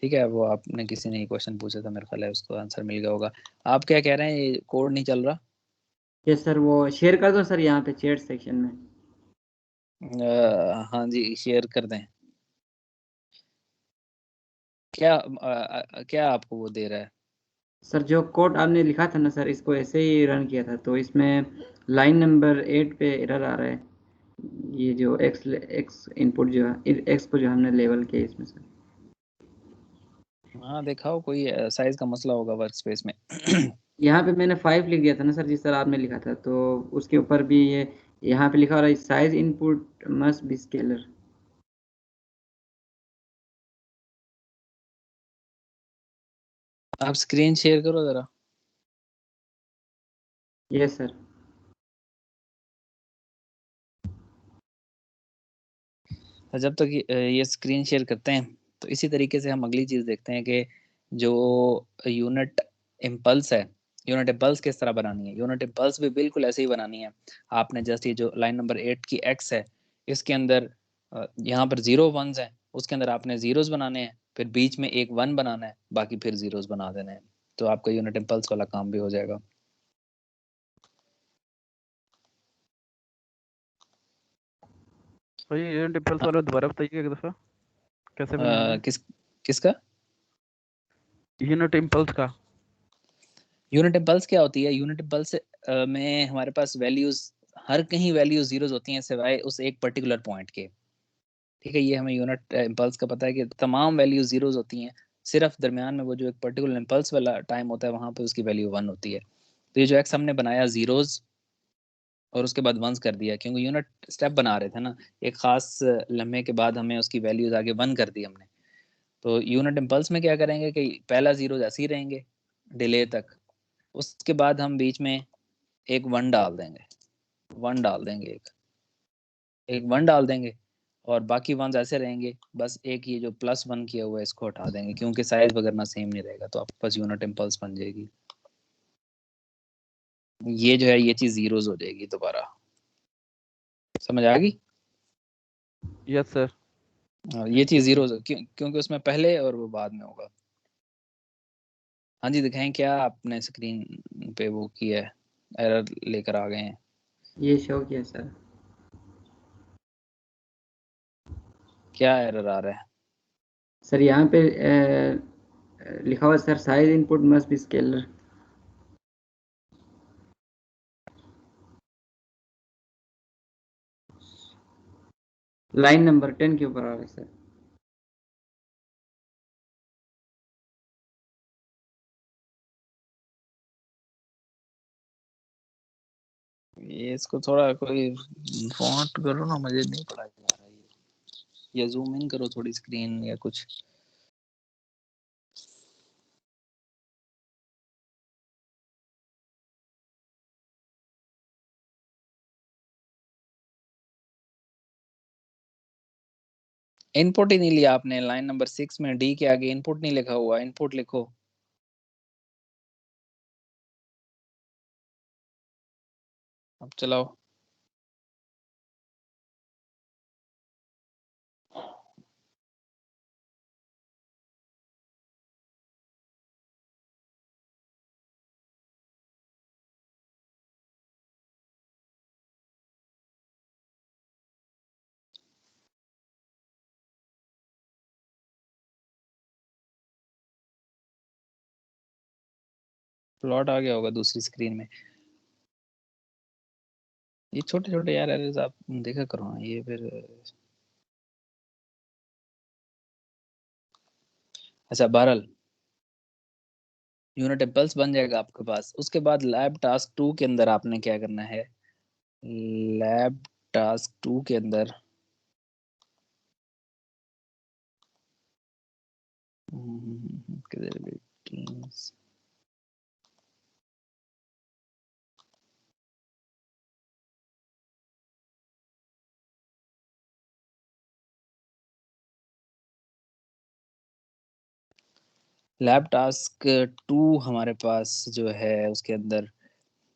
Speaker 1: ठीक है, वो आपने किसी ने क्वेश्चन पूछा था, मेरे ख्याल है उसको आंसर मिल गया होगा। आप क्या कह रहे हैं, ये कोड नहीं चल रहा?
Speaker 2: यस सर, वो शेयर कर दो सर यहाँ पे चैट सेक्शन में।
Speaker 1: हाँ जी शेयर कर दें। क्या क्या आपको वो दे रहा है?
Speaker 2: सर जो कोड आपने लिखा था ना सर, इसको ऐसे ही रन किया था तो इसमें लाइन नंबर 8 पे एरर आ रहा है। ये जो एक्स इनपुट जो है, एक्स को जो हमने लेवल किया इसमें सर।
Speaker 1: हाँ दिखाओ, कोई साइज का मसला होगा वर्क स्पेस में।
Speaker 2: यहाँ पे मैंने 5 लिख दिया था ना सर, जिस तरह आपने लिखा था, तो उसके ऊपर भी ये यहाँ पे लिखा हो रहा है size input must be scalar.
Speaker 1: आप स्क्रीन शेयर करो जरा।
Speaker 2: Yes sir.
Speaker 1: तो जब तक ये स्क्रीन शेयर करते हैं, तो इसी तरीके से हम अगली चीज़ देखते हैं कि जो यूनिट इम्पल्स है, यूनिट इम्पल्स किस तरह बनानी है। यूनिट इम्पल्स भी बिल्कुल ऐसे ही बनानी है। आपने जस्ट ये जो लाइन नंबर 8 की एक्स है, इसके अंदर यहाँ पर 0 1s हैं, उसके अंदर आपने जीरोस बनाने हैं, फिर बीच में एक 1 बनाना है, बाकी फिर जीरोस बना देने हैं, तो आपका यूनिट इम्पल्स वाला काम भी हो जाएगा।
Speaker 7: तो ये यूनिट इम्पल्स वाला दोबारा बताइए एक दफ़ा कैसे बनाना है
Speaker 1: किसका
Speaker 7: यूनिट इम्पल्स का।
Speaker 1: यूनिट इम्पल्स क्या होती है? यूनिट इम्पल्स में हमारे पास वैल्यूज, हर कहीं वैल्यूज जीरोज होती हैं सिवाय उस एक पर्टिकुलर पॉइंट के। ठीक है, ये हमें यूनिट इम्पल्स का पता है कि तमाम वैल्यूज जीरोज होती हैं, सिर्फ दरमियान में वो जो एक पर्टिकुलर इम्पल्स वाला टाइम होता है वहां पे उसकी वैल्यू 1 होती है। तो ये जो एक्स हमने बनाया जीरोज और उसके बाद वंस कर दिया, क्योंकि यूनिट स्टेप बना रहे थे ना, एक खास लम्हे के बाद हमें उसकी वैल्यूज आगे 1 कर दी हमने। तो यूनिट इम्पल्स में क्या करेंगे कि पहला जीरो ऐसे ही रहेंगे डिले तक, उसके बाद हम बीच में एक 1 डाल देंगे, 1 डाल देंगे, एक 1 डाल देंगे और बाकी 1 ऐसे रहेंगे। बस एक ये जो +1 किया हुआ है इसको हटा देंगे, क्योंकि साइज वगैरह सेम नहीं रहेगा, तो आपके पास यूनिट इम्पल्स बन जाएगी। ये जो है ये चीज जीरोज हो जाएगी दोबारा। समझ आ गई?
Speaker 7: Yes sir.
Speaker 1: ये चीज जीरोज क्योंकि उसमें पहले और वो बाद में होगा। हाँ जी, दिखाएं क्या आपने स्क्रीन पे वो किया है, एरर लेकर आ गए हैं।
Speaker 2: ये शो किया सर।
Speaker 1: क्या एरर आ रहा है?
Speaker 2: सर यहाँ पे लिखा हुआ sir size input must be scalar. Line number 10 के ऊपर आ रहा है सर।
Speaker 1: ये इसको थोड़ा कोई फॉन्ट करो ना, मुझे नहीं पढ़ा जा रहा है या जूम इन करो थोड़ी स्क्रीन या कुछ। इनपुट ही नहीं लिया आपने, लाइन नंबर 6 में डी के आगे इनपुट नहीं लिखा हुआ, इनपुट लिखो। अब चलाओ। प्लॉट आ गया होगा दूसरी स्क्रीन में। ये छोटे छोटे यार एरर्स आप देखा करो ना, ये फिर। अच्छा, बहरहाल यूनिट इम्पल्स बन जाएगा आपके पास। उसके बाद लैब टास्क 2 के अंदर आपने क्या करना है, लैब टास्क 2 के अंदर किधर गई टीम्स? लैब टास्क 2 हमारे पास जो है उसके अंदर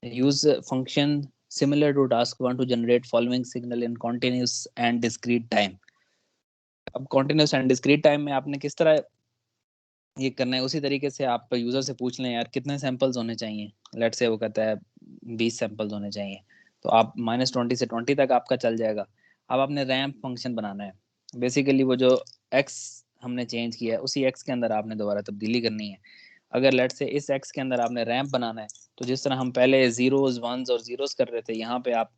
Speaker 1: use function similar to task 1 to generate following signal in continuous and discrete time। अब continuous and discrete time में आपने किस तरह ये करना है, उसी तरीके से आप यूजर से पूछ लें यार कितने सैंपल्स होने चाहिए। लेट से वो कहता है 20 सैंपल्स होने चाहिए, तो आप -20 से 20 तक आपका चल जाएगा। अब आपने रैंप फंक्शन बनाना है। बेसिकली वो जो x हमने चेंज किया है उसी x के अंदर आपने दोबारा तब्दीली करनी है। अगर लेट से इस x के अंदर आपने रैंप बनाना है, तो जिस तरह हम पहले जीरोज वंस और जीरोज कर रहे थे, यहाँ पे आप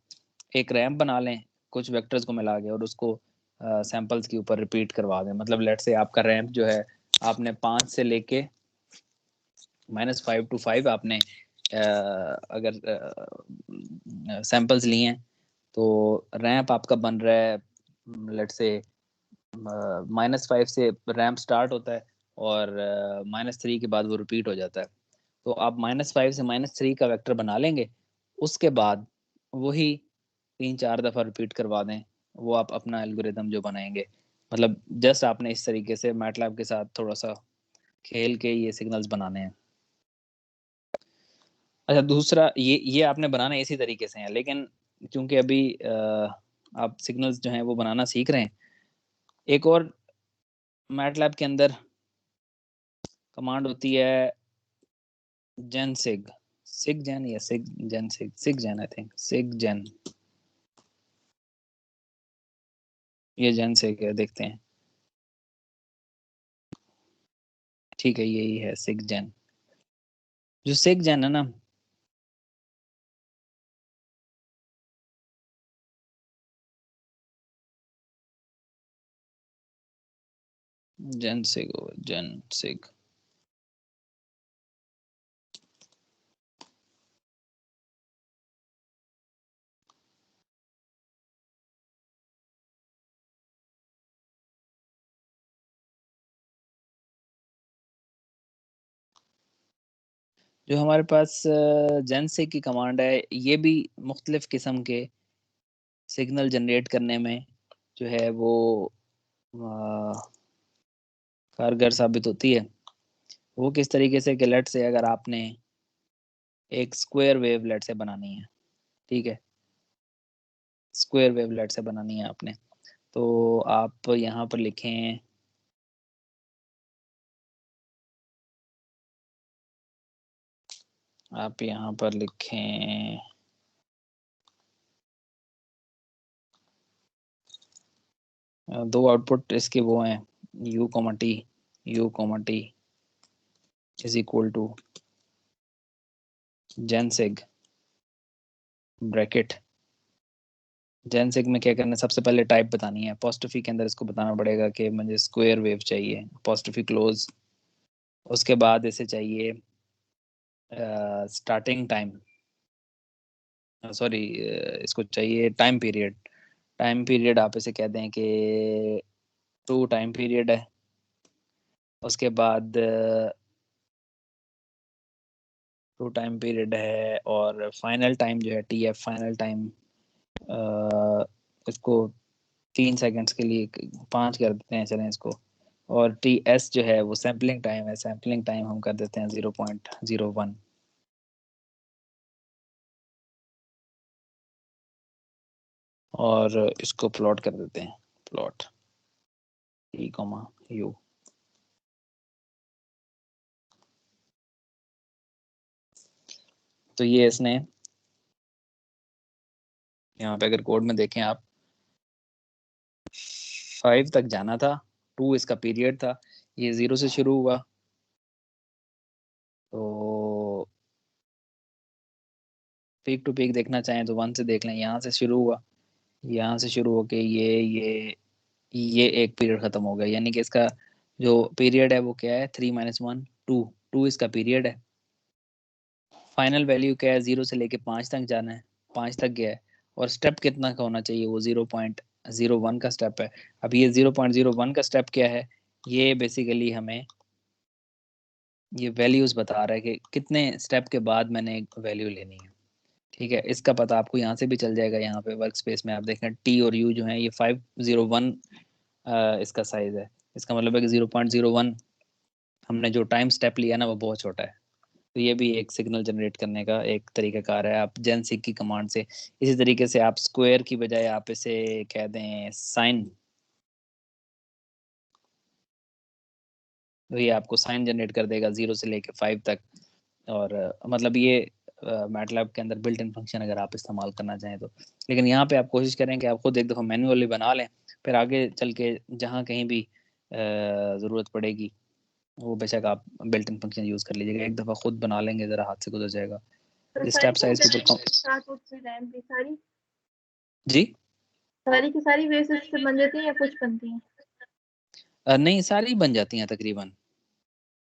Speaker 1: एक रैंप बना लें कुछ वेक्टर्स को मिला के और उसको सैंपल्स के ऊपर रिपीट करवा दें। मतलब लेट से आपका रैंप जो है आपने 5 से लेके -5 to 5 आपने अगर सैंपल्स लिए हैं, तो रैंप आपका बन रहा है लेट से -5 से रैंप स्टार्ट होता है और -3 के बाद वो रिपीट हो जाता है। तो आप -5 से -3 का वेक्टर बना लेंगे, उसके बाद वही 3-4 दफ़ा रिपीट करवा दें, वो आप अपना एल्गोरिदम जो बनाएंगे। मतलब जस्ट आपने इस तरीके से मैटलैब के साथ थोड़ा सा खेल के ये सिग्नल्स बनाने हैं। अच्छा, दूसरा ये आपने बनाना इसी तरीके से है, लेकिन क्योंकि अभी आप सिग्नल्स जो हैं वो बनाना सीख रहे हैं, एक और मैटलैब के अंदर कमांड होती है जेनसिग, सिगजेन या सिगजेन, सिगजेन आई थिंक, सिगजेन। ये जेन से क्या देखते हैं, ठीक है यही है सिग जेन। जो सिग जेन है ना, जेन सिग, जेन सिग जो हमारे पास जेन सिग की कमांड है, ये भी मुख्तलिफ किस्म के सिग्नल जनरेट करने में जो है वो कारगर साबित होती है। वो किस तरीके से कि लेट से अगर आपने एक स्क्वायर वेव लेट से बनानी है, ठीक है, स्क्वायर वेव लेट से बनानी है आपने, तो आप यहाँ पर लिखें आप यहाँ पर लिखें दो आउटपुट इसके वो हैं, u, t is equal to जेनसिग ब्रैकेट। जेनसिग में क्या करना है, सबसे पहले टाइप बतानी है, अपोस्ट्रोफी के अंदर इसको बताना पड़ेगा कि मुझे स्क्वायर वेव चाहिए, अपोस्ट्रोफी क्लोज। उसके बाद इसे चाहिए स्टार्टिंग टाइम, सॉरी इसको चाहिए टाइम पीरियड। टाइम पीरियड आप इसे कह दें कि 2 टाइम पीरियड है। उसके बाद 2 टाइम पीरियड है, और फाइनल टाइम जो है TF फाइनल टाइम, इसको 3 सेकंड्स के लिए 5 कर देते हैं चलें इसको। और TS जो है वो सैम्पलिंग टाइम है, सैम्पलिंग टाइम हम कर देते हैं 0.01। और इसको प्लॉट कर देते हैं, प्लॉट T, U। तो ये इसने यहाँ पे अगर कोड में देखें आप, 5 तक जाना था, 2 इसका पीरियड था, ये 0 से शुरू हुआ, तो पीक टू पीक देखना चाहें तो 1 से देख लें, यहाँ से शुरू हुआ, यहाँ से शुरू होके ये एक पीरियड खत्म हो गया, यानी कि इसका जो पीरियड है वो क्या है, 3 - 1 2, 2 इसका पीरियड है। फाइनल वैल्यू क्या है, 0 से लेके 5 तक जाना है, 5 तक गया है, और स्टेप कितना का होना चाहिए, वो 0.01 का स्टेप है। अब ये 0.01 का स्टेप क्या है, ये बेसिकली हमें ये वैल्यूज बता रहा है कि कितने स्टेप के बाद मैंने एक वैल्यू लेनी है, ठीक है। इसका पता आपको यहाँ से भी चल जाएगा, यहाँ पे वर्क स्पेस में आप देखें T और U जो है ये 501 इसका साइज है। इसका मतलब है कि 0.01 हमने जो टाइम स्टेप लिया ना वो बहुत छोटा है। तो ये भी एक सिग्नल जनरेट करने का एक तरीकाकार है, आप जेनसिग की कमांड से। इसी तरीके से आप स्क्वायर की बजाय आप इसे कह दें साइन, तो ये आपको साइन जनरेट कर देगा 0 से लेके 5 तक। और मतलब ये मैटलैब के अंदर बिल्ट इन फंक्शन अगर आप इस्तेमाल करना चाहें तो। लेकिन यहाँ पे आप कोशिश करें कि आप खुद एक दफ़ा मैनुअली बना लें, फिर आगे चल के जहाँ कहीं भी ज़रूरत पड़ेगी वो बेशक आप बिल्ट इन फंक्शन यूज़ कर लीजिएगा। एक दफ़ा खुद बना लेंगे ज़रा हाथ से गुजर जाएगा।
Speaker 5: तो
Speaker 1: स्टेप
Speaker 5: सारी
Speaker 1: साइज के ऊपर जी
Speaker 5: की सारी वेव्स इससे बन जाती हैं या कुछ बनती हैं?
Speaker 1: नहीं, सारी बन जाती हैं तकरीबन,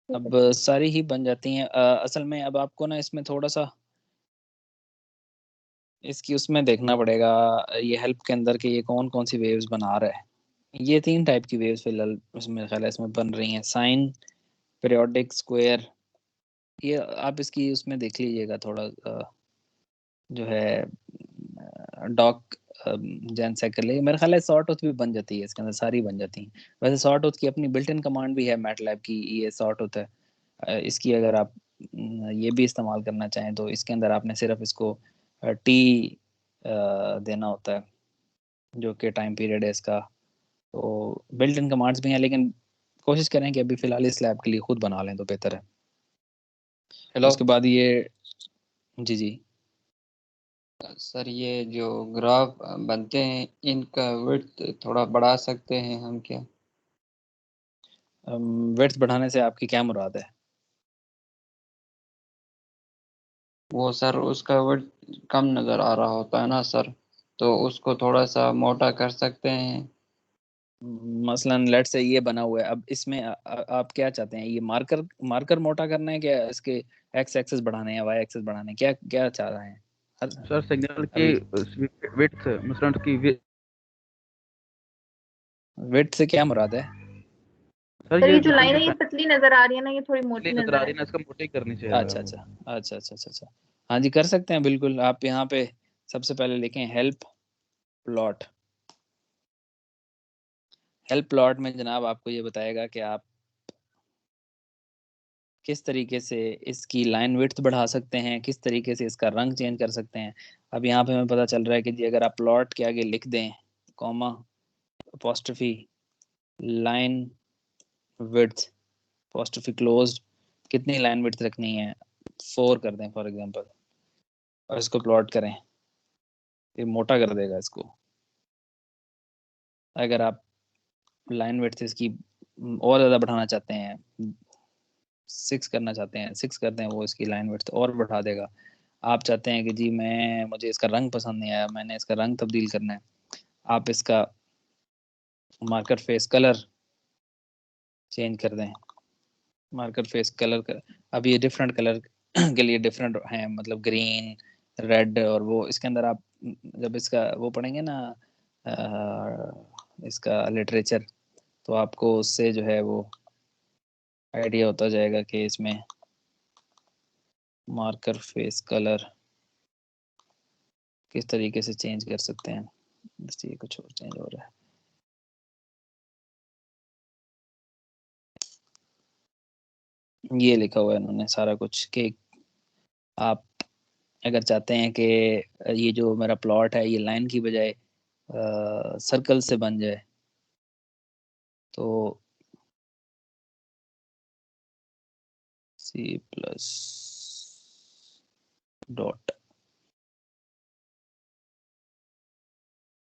Speaker 1: अब सारी ही बन जाती हैं। असल में अब आपको ना इसमें थोड़ा सा इसकी उसमें देखना पड़ेगा, ये हेल्प के अंदर कि ये कौन कौन सी वेव्स बना रहा है। ये 3 टाइप की वेव्स फिलहाल इसमें ख्याल है इसमें बन रही हैं, साइन, पीरियोडिक, स्क्वायर। ये आप इसकी उसमें देख लीजिएगा थोड़ा जो है डॉक जैन साइकिल है, मेरा ख्याल है शॉर्ट ओथ भी बन जाती है इसके अंदर, सारी बन जाती हैं। वैसे शॉर्ट ओथ की अपनी बिल्ट इन कमांड भी है मैटलैब की, ये शॉर्ट ओथ है। इसकी अगर आप ये भी इस्तेमाल करना चाहें तो इसके अंदर आपने सिर्फ इसको टी देना होता है जो कि टाइम पीरियड है इसका। तो बिल्ट इन कमांड्स भी हैं, लेकिन कोशिश करें कि अभी फ़िलहाल इस लैब के लिए खुद बना लें तो बेहतर है।
Speaker 10: हेलो
Speaker 1: उसके बाद ये जी
Speaker 2: सर ये जो ग्राफ बनते हैं इनका विड्थ थोड़ा बढ़ा सकते हैं हम क्या?
Speaker 1: विड्थ बढ़ाने से आपकी क्या मुराद है?
Speaker 2: वो सर उसका विड्थ कम नज़र आ रहा होता है ना सर, तो उसको थोड़ा सा मोटा कर सकते हैं।
Speaker 1: मसलन लेट से ये बना हुआ है, अब इसमें आप क्या चाहते हैं? ये मार्कर मार्कर मोटा करना है, क्या इसके एक्स एक्सेस बढ़ाने हैं, वाई एक्सेस बढ़ाने हैं, क्या क्या चाह रहे हैं?
Speaker 7: सर सिग्नल की
Speaker 1: अभी
Speaker 7: विड्थ मतलब उसकी
Speaker 1: विड्थ से क्या मुराद है?
Speaker 7: सर
Speaker 5: सर
Speaker 7: ये
Speaker 5: ये जो
Speaker 7: मतलब
Speaker 5: लाइन
Speaker 7: जो
Speaker 5: है ये पतली नजर आ रही है ना, ये थोड़ी
Speaker 7: पतली
Speaker 5: मोटी
Speaker 7: नजर
Speaker 5: नजर
Speaker 7: आ
Speaker 5: आ
Speaker 7: रही है
Speaker 5: रही
Speaker 7: ना, इसका मोटी करनी चाहिए
Speaker 1: अच्छा अच्छा अच्छा अच्छा अच्छा अच्छा, हाँ जी कर सकते हैं बिल्कुल। आप यहाँ पे सबसे पहले लिखें हेल्प प्लॉट। हेल्प प्लॉट में जनाब आपको ये बताएगा कि आप किस तरीके से इसकी लाइन विड्थ बढ़ा सकते हैं, किस तरीके से इसका रंग चेंज कर सकते हैं। अब यहाँ पे हमें पता चल रहा है कि जी अगर आप प्लॉट के आगे लिख दें comma apostrophe line width apostrophe closed, कितनी लाइन विड्थ रखनी है, 4 कर दें फॉर एग्जांपल, और इसको प्लॉट करें, ये मोटा कर देगा इसको। अगर आप लाइन विड्थ इसकी और ज़्यादा बढ़ाना चाहते हैं, 6 करना चाहते हैं, 6 करते हैं, वो इसकी लाइन विड्थ और बढ़ा देगा। आप चाहते हैं कि जी मुझे इसका रंग पसंद नहीं आया, मैंने इसका रंग तब्दील करना है, आप इसका मार्कर फेस कलर चेंज कर दें। मार्कर फेस कलर कर, अब ये डिफरेंट कलर के लिए डिफरेंट हैं, मतलब ग्रीन रेड, और वो इसके अंदर आप जब इसका वो पढ़ेंगे ना इसका लिटरेचर, तो आपको उससे जो है वो आइडिया होता जाएगा कि इसमें मार्कर फेस कलर किस तरीके से चेंज कर सकते हैं। बस ये कुछ और चेंज हो रहा है। ये लिखा हुआ है इन्होंने सारा कुछ कि आप अगर चाहते हैं कि ये जो मेरा प्लॉट है ये लाइन की बजाय सर्कल से बन जाए, तो C प्लस डॉट,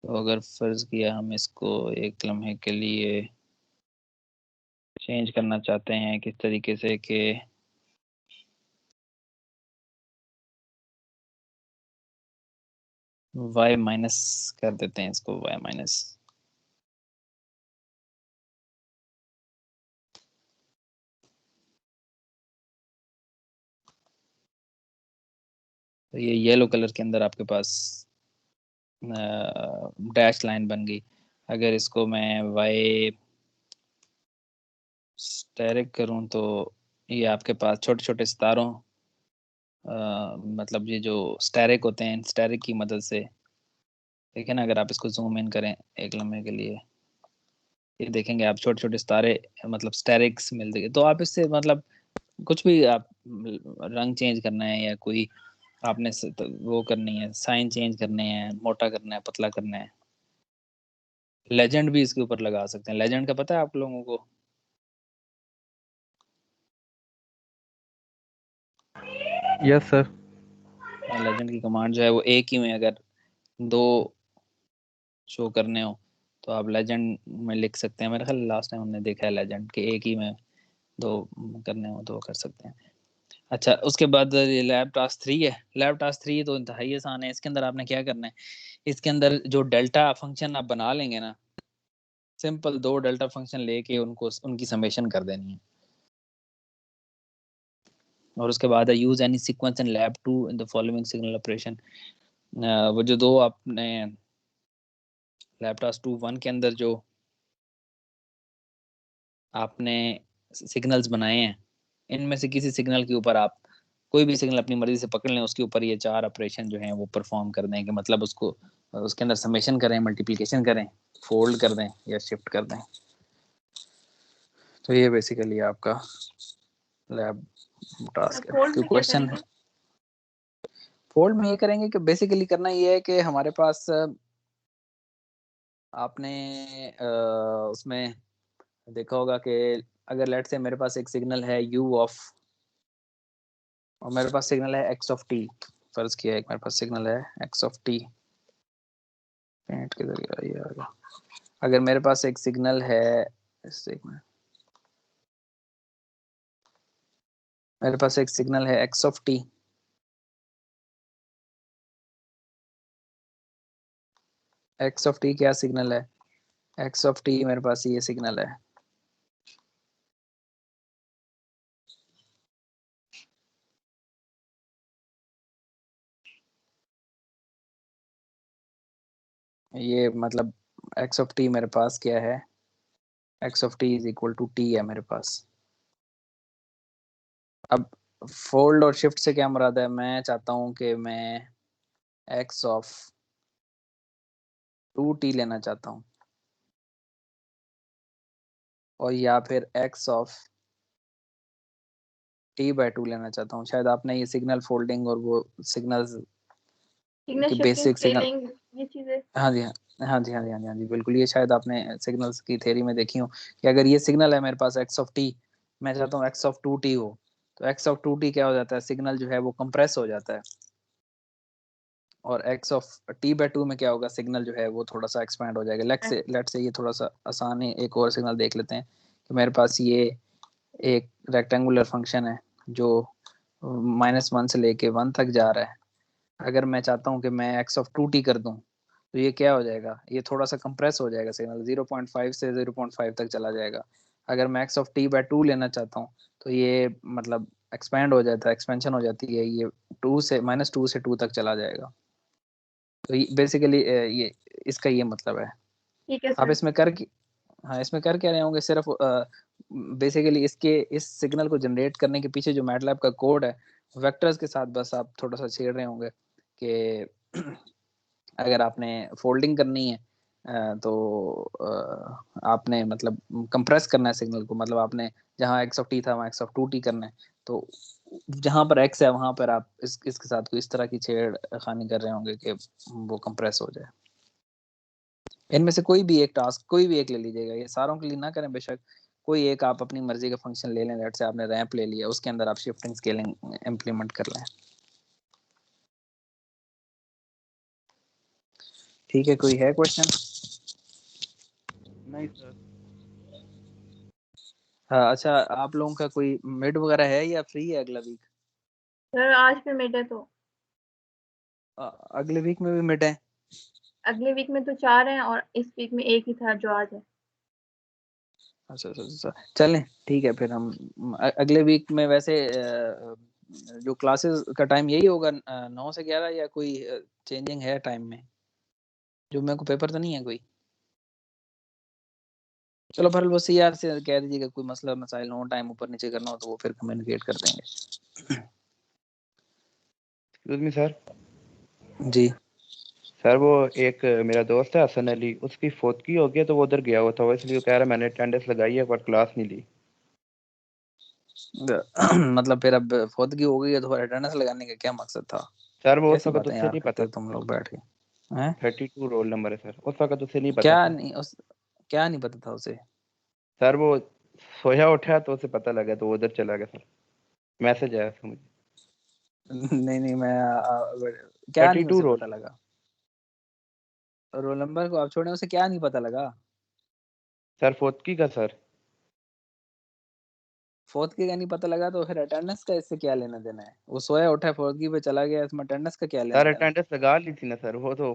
Speaker 1: तो अगर फर्ज किया हम इसको एक लम्हे के लिए चेंज करना चाहते हैं किस तरीके से कि y माइनस कर देते हैं इसको, y माइनस, तो ये येलो कलर के अंदर आपके पास डैश लाइन बन गई। अगर इसको मैं y स्टेरिक करूं तो ये आपके पास छोटे छोटे सितारों मतलब ये जो स्टेरिक होते हैं, स्टेरिक की मदद से, ठीक है ना, अगर आप इसको जूम इन करें एक लम्हे के लिए, ये देखेंगे आप छोटे छोटे सितारे मतलब स्टेरिक्स मिलते हैं। तो आप इससे मतलब कुछ भी आप रंग चेंज करना है या कोई आपने वो करनी है, साइन चेंज करने हैं, मोटा करना है, पतला करना है, लेजेंड भी इसके ऊपर लगा सकते हैं। लेजेंड का पता है आप लोगों को?
Speaker 7: Yes sir.
Speaker 1: लेजेंड की कमांड जो है वो एक ही में अगर 2 शो करने हो तो आप लेजेंड में लिख सकते हैं। मेरे ख्याल लास्ट टाइम हमने देखा है लेजेंड के एक ही में 2 करने हो तो कर सकते हैं। अच्छा, उसके बाद ये लैब टास्क 3 है। लैब टास्क 3 तो इंतहाई आसान है। इसके अंदर आपने क्या करना है, इसके अंदर जो डेल्टा फंक्शन आप बना लेंगे ना, सिंपल 2 डेल्टा फंक्शन लेके उनको उनकी समेशन कर देनी है, और उसके बाद है use any sequence in lab 2 in the following signal operation. वो जो 2 आपने लैब टास्क 2 1 के अंदर जो आपने सिग्नल्स बनाए हैं, इनमें से किसी सिग्नल के ऊपर आप कोई भी सिग्नल अपनी मर्जी से पकड़ लें, उसके ऊपर ये 4 ऑपरेशन जो हैं वो परफॉर्म कर दें, कि मतलब उसको उसके अंदर समेशन करें, मल्टीप्लिकेशन करें, फोल्ड कर दें या शिफ्ट कर दें। तो ये बेसिकली आपका लैब टास्क है।
Speaker 5: फोल्ड
Speaker 1: कोई
Speaker 5: में क्या
Speaker 1: क्वेश्चन?
Speaker 5: करेंगे?
Speaker 1: फोल्ड में ये करेंगे कि बेसिकली करना ये है कि हमारे पास आपने उसमें देखा होगा कि अगर लेट से मेरे पास एक सिग्नल है u ऑफ, और मेरे पास सिग्नल है x ऑफ t, फर्ज किया एक मेरे पास सिग्नल है x ऑफ t, पेंट के जरिए ये आ गया। अगर मेरे पास एक सिग्नल है, मेरे पास एक सिग्नल है x of t, x of t क्या सिग्नल है? x ऑफ t मेरे पास ये सिग्नल है। ये मतलब x ऑफ t मेरे पास क्या है? x of t is equal to t है मेरे पास। अब फोल्ड और शिफ्ट से क्या मुराद है? मैं चाहता हूं कि मैं x ऑफ 2t लेना चाहता हूं, और या फिर x ऑफ t/2 लेना चाहता हूं। शायद आपने ये सिग्नल फोल्डिंग और वो सिग्नल्स
Speaker 5: सिग्नल
Speaker 1: के
Speaker 5: शिफ्टिंग
Speaker 1: बेसिक सिग्नल,
Speaker 5: स्केलिंग ये चीजें।
Speaker 1: हाँ जी हाँ जी बिल्कुल, ये शायद आपने सिग्नल्स की थ्योरी में देखी हो कि अगर ये सिग्नल है मेरे पास x ऑफ t, मैं चाहता हूँ x ऑफ 2t हो, तो x ऑफ 2t क्या हो जाता है? सिग्नल जो है वो कंप्रेस हो जाता है, और x ऑफ t/2 में क्या होगा? सिग्नल जो है वो थोड़ा सा एक्सपैंड हो जाएगा। लेट से ये थोड़ा सा आसान है, एक और सिग्नल देख लेते हैं कि मेरे पास ये एक रेक्टेंगुलर फंक्शन है जो -1 से लेके 1 तक जा रहा है। अगर मैं चाहता हूँ कि मैं x ऑफ 2t कर दूं, तो ये क्या हो जाएगा? ये थोड़ा सा कंप्रेस हो जाएगा, सिग्नल 0.5 से 0.5 तक चला जाएगा। अगर मैं x ऑफ t/2 लेना चाहता हूँ, तो ये मतलब एक्सपैंड हो जाता है, एक्सपेंशन हो जाती है, ये -2 से 2 तक चला जाएगा। तो बेसिकली ये इसका ये मतलब है।
Speaker 5: ठीक है
Speaker 1: आप
Speaker 5: सर।
Speaker 1: इसमें कर हाँ, इसमें कर क्या रहे होंगे? सिर्फ बेसिकली इसके इस सिग्नल को जनरेट करने के पीछे जो मैटलैब का कोड है, वेक्टर्स के साथ बस आप थोड़ा सा छेड़ रहे होंगे कि अगर आपने फोल्डिंग करनी है तो आपने मतलब कंप्रेस करना है सिग्नल को, मतलब आपने जहाँ x ऑफ t था वहाँ x ऑफ 2t करना है, तो जहाँ पर x है वहाँ पर आप इसके साथ कोई इस तरह की छेड़खानी कर रहे होंगे कि वो कंप्रेस हो जाए। इनमें से कोई भी एक टास्क, कोई भी एक ले लीजिएगा, ये सारों के लिए ना करें बेशक, कोई एक आप अपनी मर्जी का फंक्शन ले लें। लेट से आपने रैंप ले लिया, उसके अंदर आप शिफ्टिंग स्केलिंग इम्प्लीमेंट कर लें। ठीक है, कोई है क्वेश्चन?
Speaker 7: नहीं सर।
Speaker 1: हाँ अच्छा, आप लोगों का कोई मिड वगैरह है या फ्री है अगला वीक?
Speaker 5: सर आज पे मिड है, तो
Speaker 1: अगले वीक में भी मिड है?
Speaker 5: अगले वीक में तो 4 हैं और इस वीक में एक ही था जो आज है।
Speaker 1: अच्छा, चलें ठीक है फिर हम अगले वीक में, वैसे जो क्लासेस का टाइम यही होगा 9 से 11, या कोई चेंजिंग है टाइम में? जो मेरे को पेपर तो नहीं है कोई? चलो फिर वो CR से कह दीजिएगा कोई मसला मसाइल हो, टाइम ऊपर नीचे करना हो तो वो फिर कम्युनिकेट कर देंगे।
Speaker 7: Excuse me sir.
Speaker 1: जी
Speaker 7: सर वो एक मेरा दोस्त है हसन अली, उसकी फौतगी हो गई तो वो उधर गया हुआ था, वो इसलिए कह रहा मैंने अटेंडेंस लगाई है पर क्लास नहीं ली।
Speaker 1: मतलब फिर अब फौतगी हो गई है तो फिर अटेंडेंस लगाने का क्या मकसद था?
Speaker 7: सर वो उस
Speaker 1: कैसी
Speaker 7: वक्त
Speaker 1: बातें
Speaker 7: उससे
Speaker 1: यार
Speaker 7: नहीं
Speaker 1: करते
Speaker 7: पता
Speaker 1: हो तुम लोग बैठ के हैं?
Speaker 7: 32 रोल नंबर है सर, उस वक्त उसे नहीं पता
Speaker 1: क्या
Speaker 7: था।
Speaker 1: नहीं क्या नहीं पता था उसे?
Speaker 7: सर वो सोया उठा तो उसे पता लगा तो वो उधर चला गया सर, मैसेज आया था मुझे।
Speaker 1: नहीं मैं क्या नहीं
Speaker 7: 32
Speaker 1: उसे
Speaker 7: रोल
Speaker 1: पता लगा? रोल नंबर को आप छोड़ें, उसे क्या नहीं पता लगा?
Speaker 7: सर फौतगी का सर।
Speaker 1: फौतगी का नहीं पता लगा तो फिर अटेंडेंस का इससे क्या लेना देना है? वो सोया उठा फौतगी पे चला गया, इसमें अटेंडेंस का क्या लेना
Speaker 7: सर
Speaker 1: देना है?
Speaker 7: अटेंडेंस लगा ली थी ना सर, वो तो